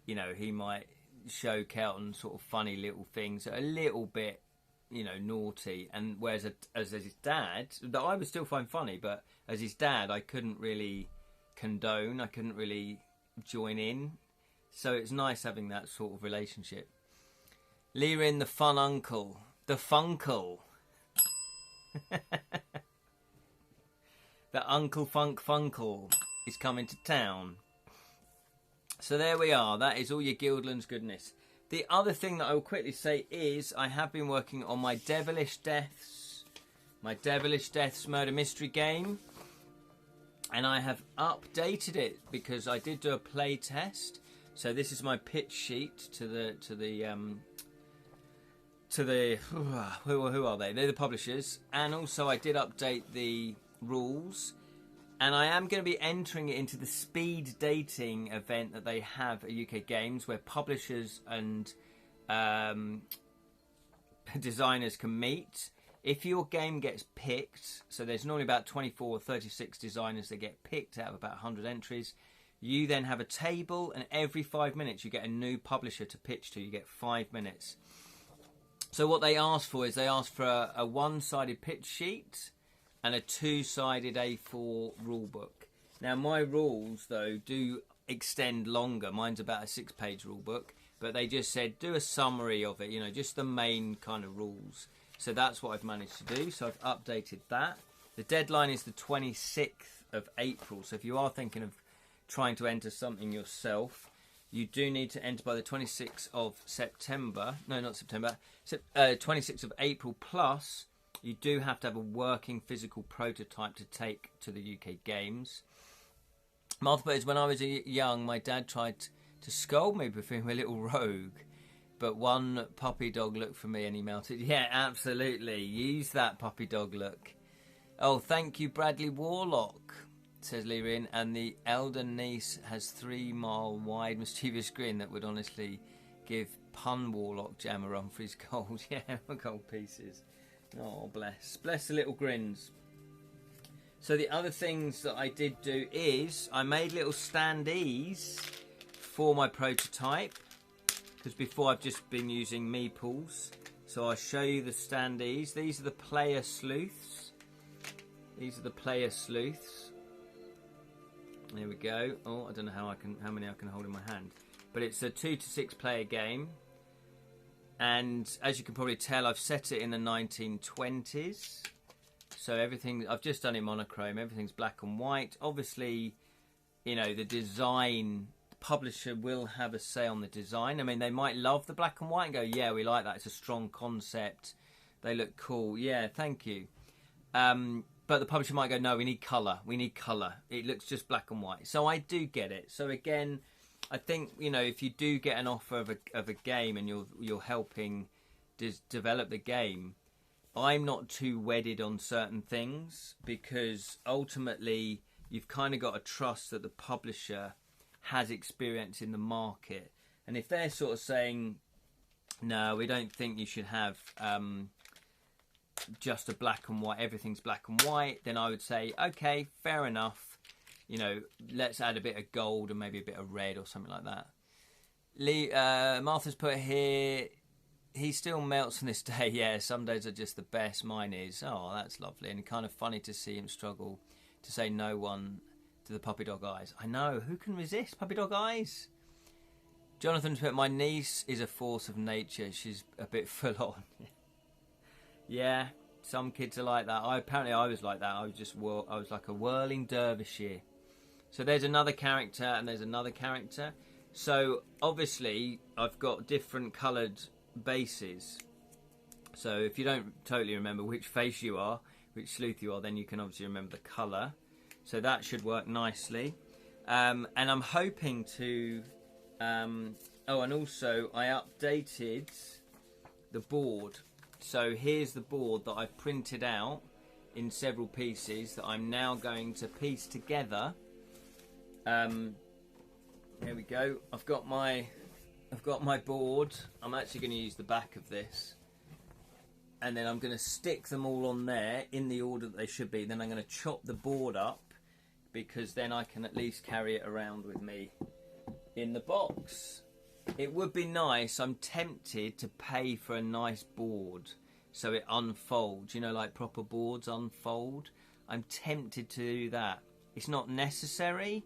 You know, he might show Kelton sort of funny little things, a little bit, you know, naughty. And whereas as his dad, that I would still find funny, but as his dad, I couldn't really condone. I couldn't really join in. So it's nice having that sort of relationship. Lirin, the fun uncle, the funkle. The Uncle Funk Funkle is coming to town. So there we are. That is all your Guildlands goodness. The other thing that I will quickly say is I have been working on my Devilish Deaths murder mystery game, and I have updated it because I did do a play test. So this is my pitch sheet to the who are they? They're the publishers, and also I did update the rules, and I am going to be entering it into the speed dating event that they have at UK Games, where publishers and designers can meet. If your game gets picked, so there's normally about 24 or 36 designers that get picked out of about 100 entries, you then have a table, and every 5 minutes you get a new publisher to pitch to. You get 5 minutes. So what they ask for is they ask for a one-sided pitch sheet and a two-sided A4 rule book. Now, my rules, though, do extend longer. Mine's about a 6-page rule book, but they just said do a summary of it, you know, just the main kind of rules. So that's what I've managed to do. So I've updated that. The deadline is the 26th of April. So if you are thinking of trying to enter something yourself, you do need to enter by the 26th of September. No, not September. 26th of April, plus you do have to have a working physical prototype to take to the UK Games. Multiple is when I was young, my dad tried to scold me for being a little rogue, but one puppy dog look for me and he melted. Yeah, absolutely. Use that puppy dog look. Oh, thank you, Bradley Warlock, says Lirin, and the elder niece has 3-mile-wide mischievous grin that would honestly give Pun Warlock jam a run for his gold. Yeah, gold pieces. Oh, bless. Bless the little grins. So the other things that I did do is I made little standees for my prototype, because before I've just been using meeples. So I'll show you the standees. These are the player sleuths. These are the player sleuths. There we go. Oh, I don't know how many I can hold in my hand, but it's a 2 to 6 player game, and as you can probably tell, I've set it in the 1920s. So everything I've just done in monochrome. Everything's black and white. Obviously, you know, the design. The publisher will have a say on the design. I mean, they might love the black and white and go, "Yeah, we like that. It's a strong concept. They look cool. Yeah, thank you." But the publisher might go, no, we need colour. We need colour. It looks just black and white. So I do get it. So again, I think, you know, if you do get an offer of a game and you're helping develop the game, I'm not too wedded on certain things, because ultimately you've kind of got to trust that the publisher has experience in the market. And if they're sort of saying, no, we don't think you should have just a black and white, everything's black and white, then I would say, okay, fair enough, you know, let's add a bit of gold and maybe a bit of red or something like that. Martha's put here, he still melts on this day. Yeah, some days are just the best. Mine is. Oh, that's lovely, and kind of funny to see him struggle to say no one to the puppy dog eyes. I know, who can resist puppy dog eyes? Jonathan's put, my niece is a force of nature, she's a bit full on. Yeah, some kids are like that. Apparently I was like that. I was like a whirling dervish. So there's another character and there's another character. So obviously I've got different coloured bases. So if you don't totally remember which face you are, which sleuth you are, then you can obviously remember the colour. So that should work nicely. And I'm hoping to... and also I updated the board. So here's the board that I've printed out in several pieces that I'm now going to piece together Here we go. I've got my board. I'm actually going to use the back of this, and then I'm going to stick them all on there in the order that they should be. Then I'm going to chop the board up, because then I can at least carry it around with me in the box. It would be nice. I'm tempted to pay for a nice board so it unfolds. You know, like proper boards unfold. I'm tempted to do that. It's not necessary,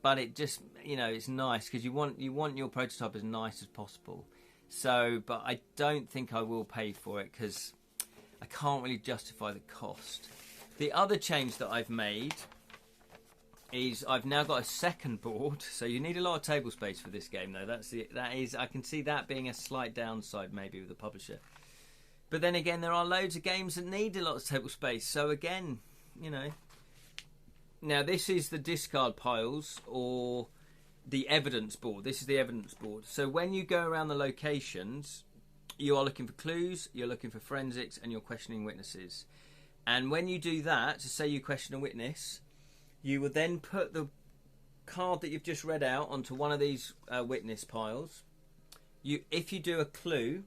but it just, you know, it's nice because you want your prototype as nice as possible. So, but I don't think I will pay for it because I can't really justify the cost. The other change that I've made is I've now got a second board. So you need a lot of table space for this game, though. I can see that being a slight downside maybe with the publisher. But then again, there are loads of games that need a lot of table space. So again, you know. Now this is the discard piles or the evidence board. This is the evidence board. So when you go around the locations, you are looking for clues, you're looking for forensics, and you're questioning witnesses. And when you do that, to say you question a witness, you will then put the card that you've just read out onto one of these witness piles. If you do a clue,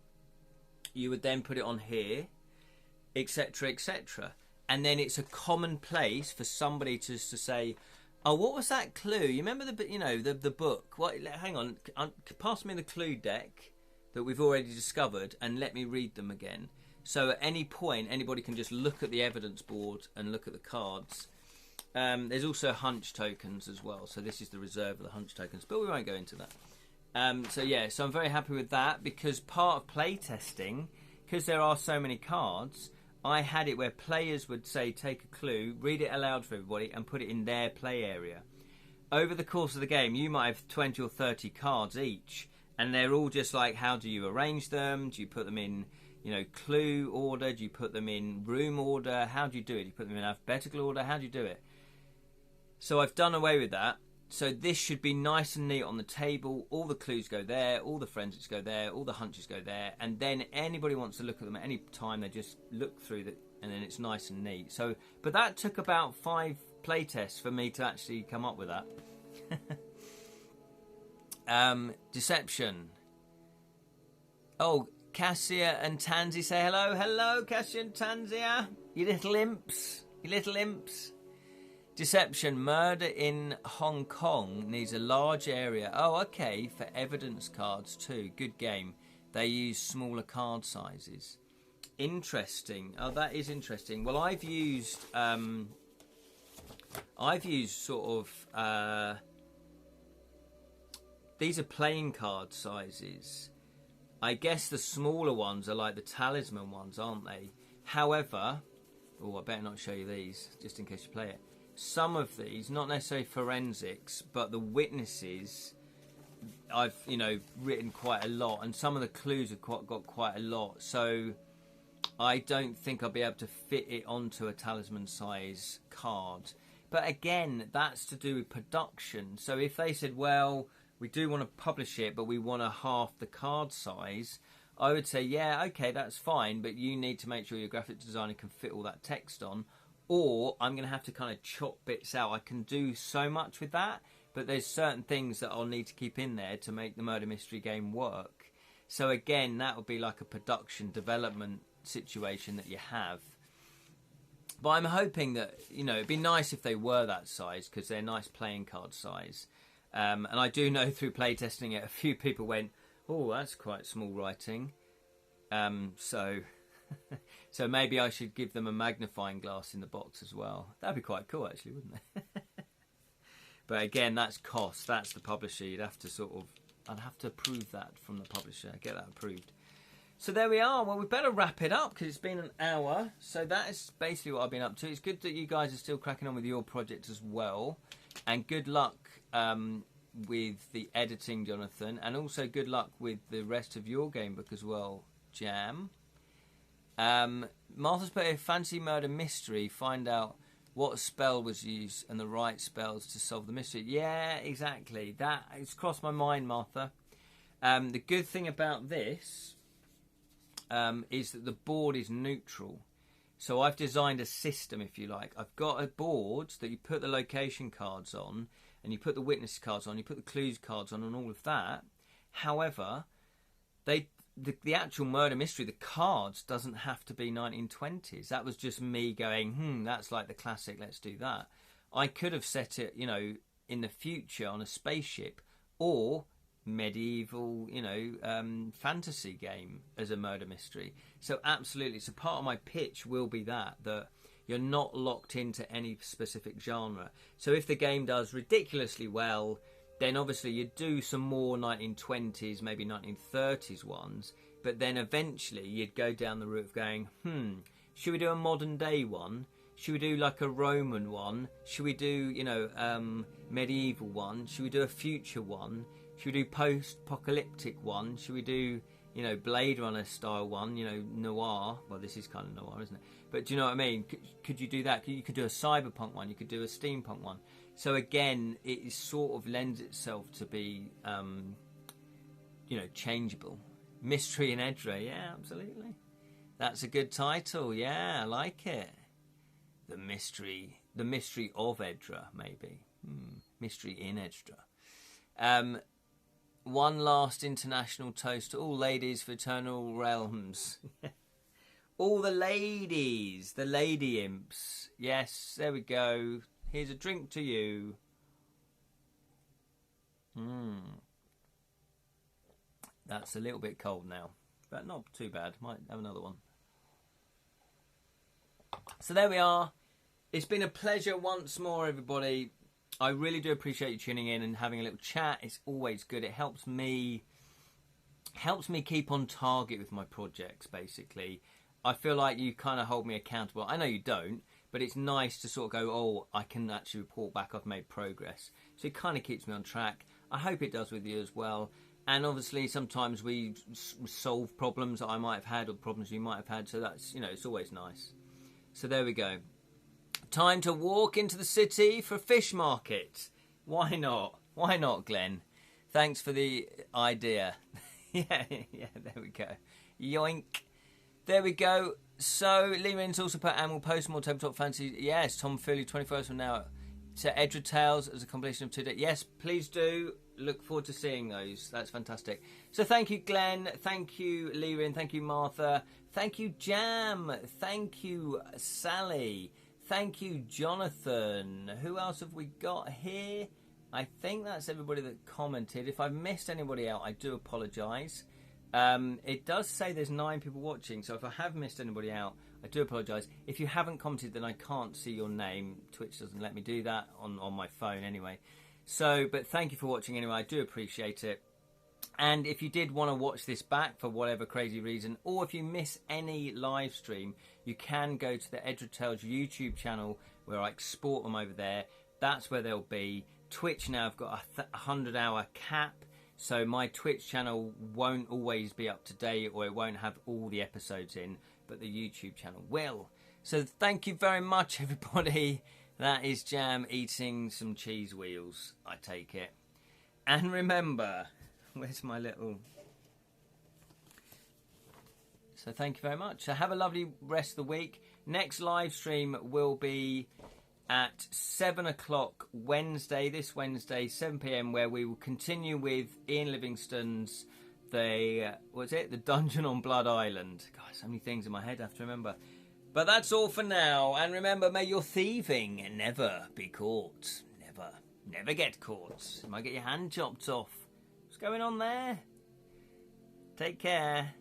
you would then put it on here, etc., etc. And then it's a common place for somebody to say, "Oh, what was that clue? You remember the book? What? Hang on, pass me the clue deck that we've already discovered, and let me read them again." So at any point, anybody can just look at the evidence board and look at the cards. There's also hunch tokens as well. So this is the reserve of the hunch tokens, but we won't go into that. So yeah, so I'm very happy with that because part of playtesting, because there are so many cards, I had it where players would say, take a clue, read it aloud for everybody, and put it in their play area. Over the course of the game, you might have 20 or 30 cards each, and they're all just like, how do you arrange them? Do you put them in, clue order? Do you put them in room order? How do you do it? Do you put them in alphabetical order? How do you do it? So I've done away with that. So this should be nice and neat on the table. All the clues go there, all the forensics go there, all the hunches go there, and then anybody wants to look at them at any time, they just look through that, and then it's nice and neat. So, but that took about 5 playtests for me to actually come up with that. Deception. Oh, Cassia and Tansy say hello. Hello, Cassia and Tansia. You little imps. You little imps. Deception. Murder in Hong Kong needs a large area. Oh, okay, for evidence cards too. Good game. They use smaller card sizes. Interesting. Oh, that is interesting. Well, I've used sort of these are playing card sizes. I guess the smaller ones are like the talisman ones, aren't they? However, I better not show you these just in case you play it. Some of these, not necessarily forensics, but the witnesses, I've written quite a lot, and some of the clues have got quite a lot. So I don't think I'll be able to fit it onto a talisman size card. But again, that's to do with production. So if they said, well, we do want to publish it, but we want to half the card size, I would say, yeah, okay, that's fine, but you need to make sure your graphic designer can fit all that text on. Or I'm going to have to kind of chop bits out. I can do so much with that, but there's certain things that I'll need to keep in there to make the murder mystery game work. So again, that would be like a production development situation that you have. But I'm hoping that, it'd be nice if they were that size because they're nice playing card size. And I do know through playtesting it, a few people went, oh, that's quite small writing. So maybe I should give them a magnifying glass in the box as well. That'd be quite cool, actually, wouldn't it? But again, that's cost. That's the publisher. I'd have to approve that from the publisher, get that approved. So there we are. Well, we better wrap it up because it's been an hour. So that is basically what I've been up to. It's good that you guys are still cracking on with your project as well. And good luck with the editing, Jonathan. And also good luck with the rest of your game book as well, Jam. Martha's put a fancy murder mystery. Find out what spell was used and the right spells to solve the mystery. Yeah, exactly. That it's crossed my mind, Martha. The good thing about this is that the board is neutral. So I've designed a system, if you like. I've got a board that you put the location cards on, and you put the witness cards on, you put the clues cards on, and all of that. However, the actual murder mystery, the cards, doesn't have to be 1920s. That was just me going, that's like the classic, let's do that. I could have set it, in the future on a spaceship, or medieval, fantasy game as a murder mystery. So absolutely, so part of my pitch will be that you're not locked into any specific genre. So if the game does ridiculously well, then obviously you do some more 1920s, maybe 1930s ones, but then eventually you'd go down the route of going, should we do a modern day one? Should we do like a Roman one? Should we do, medieval one? Should we do a future one? Should we do post-apocalyptic one? Should we do, Blade Runner style one, noir? Well, this is kind of noir, isn't it? But do you know what I mean? Could you do that? You could do a cyberpunk one. You could do a steampunk one. So again, it sort of lends itself to be, changeable. Mystery in Edra, yeah, absolutely. That's a good title, yeah, I like it. The mystery of Edra, maybe. Mystery in Edra. One last international toast to all ladies for eternal realms. All the ladies, the lady imps. Yes, there we go. Here's a drink to you. That's a little bit cold now, but not too bad. Might have another one. So there we are. It's been a pleasure once more, everybody. I really do appreciate you tuning in and having a little chat. It's always good. It helps me keep on target with my projects, basically. I feel like you kind of hold me accountable. I know you don't, but it's nice to sort of go, oh, I can actually report back I've made progress. So it kind of keeps me on track. I hope it does with you as well. And obviously sometimes we solve problems that I might have had or problems you might have had. So that's, it's always nice. So there we go. Time to walk into the city for a fish market. Why not? Why not, Glenn? Thanks for the idea. yeah, there we go. Yoink. There we go. So, Leeman's also put and will post more tabletop fantasy. Yes, Tom Philly, 21st from now. So, Edra Tales as a compilation of 2 days. Yes, please do. Look forward to seeing those. That's fantastic. So, thank you, Glenn. Thank you, Leerin. Thank you, Martha. Thank you, Jam. Thank you, Sally. Thank you, Jonathan. Who else have we got here? I think that's everybody that commented. If I've missed anybody out, I do apologise. It does say there's 9 people watching, so if I have missed anybody out, I do apologise. If you haven't commented, then I can't see your name. Twitch doesn't let me do that on my phone anyway. So, but thank you for watching anyway. I do appreciate it. And if you did want to watch this back for whatever crazy reason, or if you miss any live stream, you can go to the Edra Tales YouTube channel where I export them over there. That's where they'll be. Twitch now, I've got a 100-hour cap. So my Twitch channel won't always be up to date, or it won't have all the episodes in, but the YouTube channel will. So thank you very much, everybody. That is Jam eating some cheese wheels, I take it. And remember, where's my little... So thank you very much. So have a lovely rest of the week. Next live stream will be at 7 o'clock Wednesday, this Wednesday, 7 p.m, where we will continue with Ian Livingstone's The Dungeon on Blood Island. God, so many things in my head I have to remember. But that's all for now. And remember, may your thieving never be caught. Never get caught. You might get your hand chopped off. What's going on there? Take care.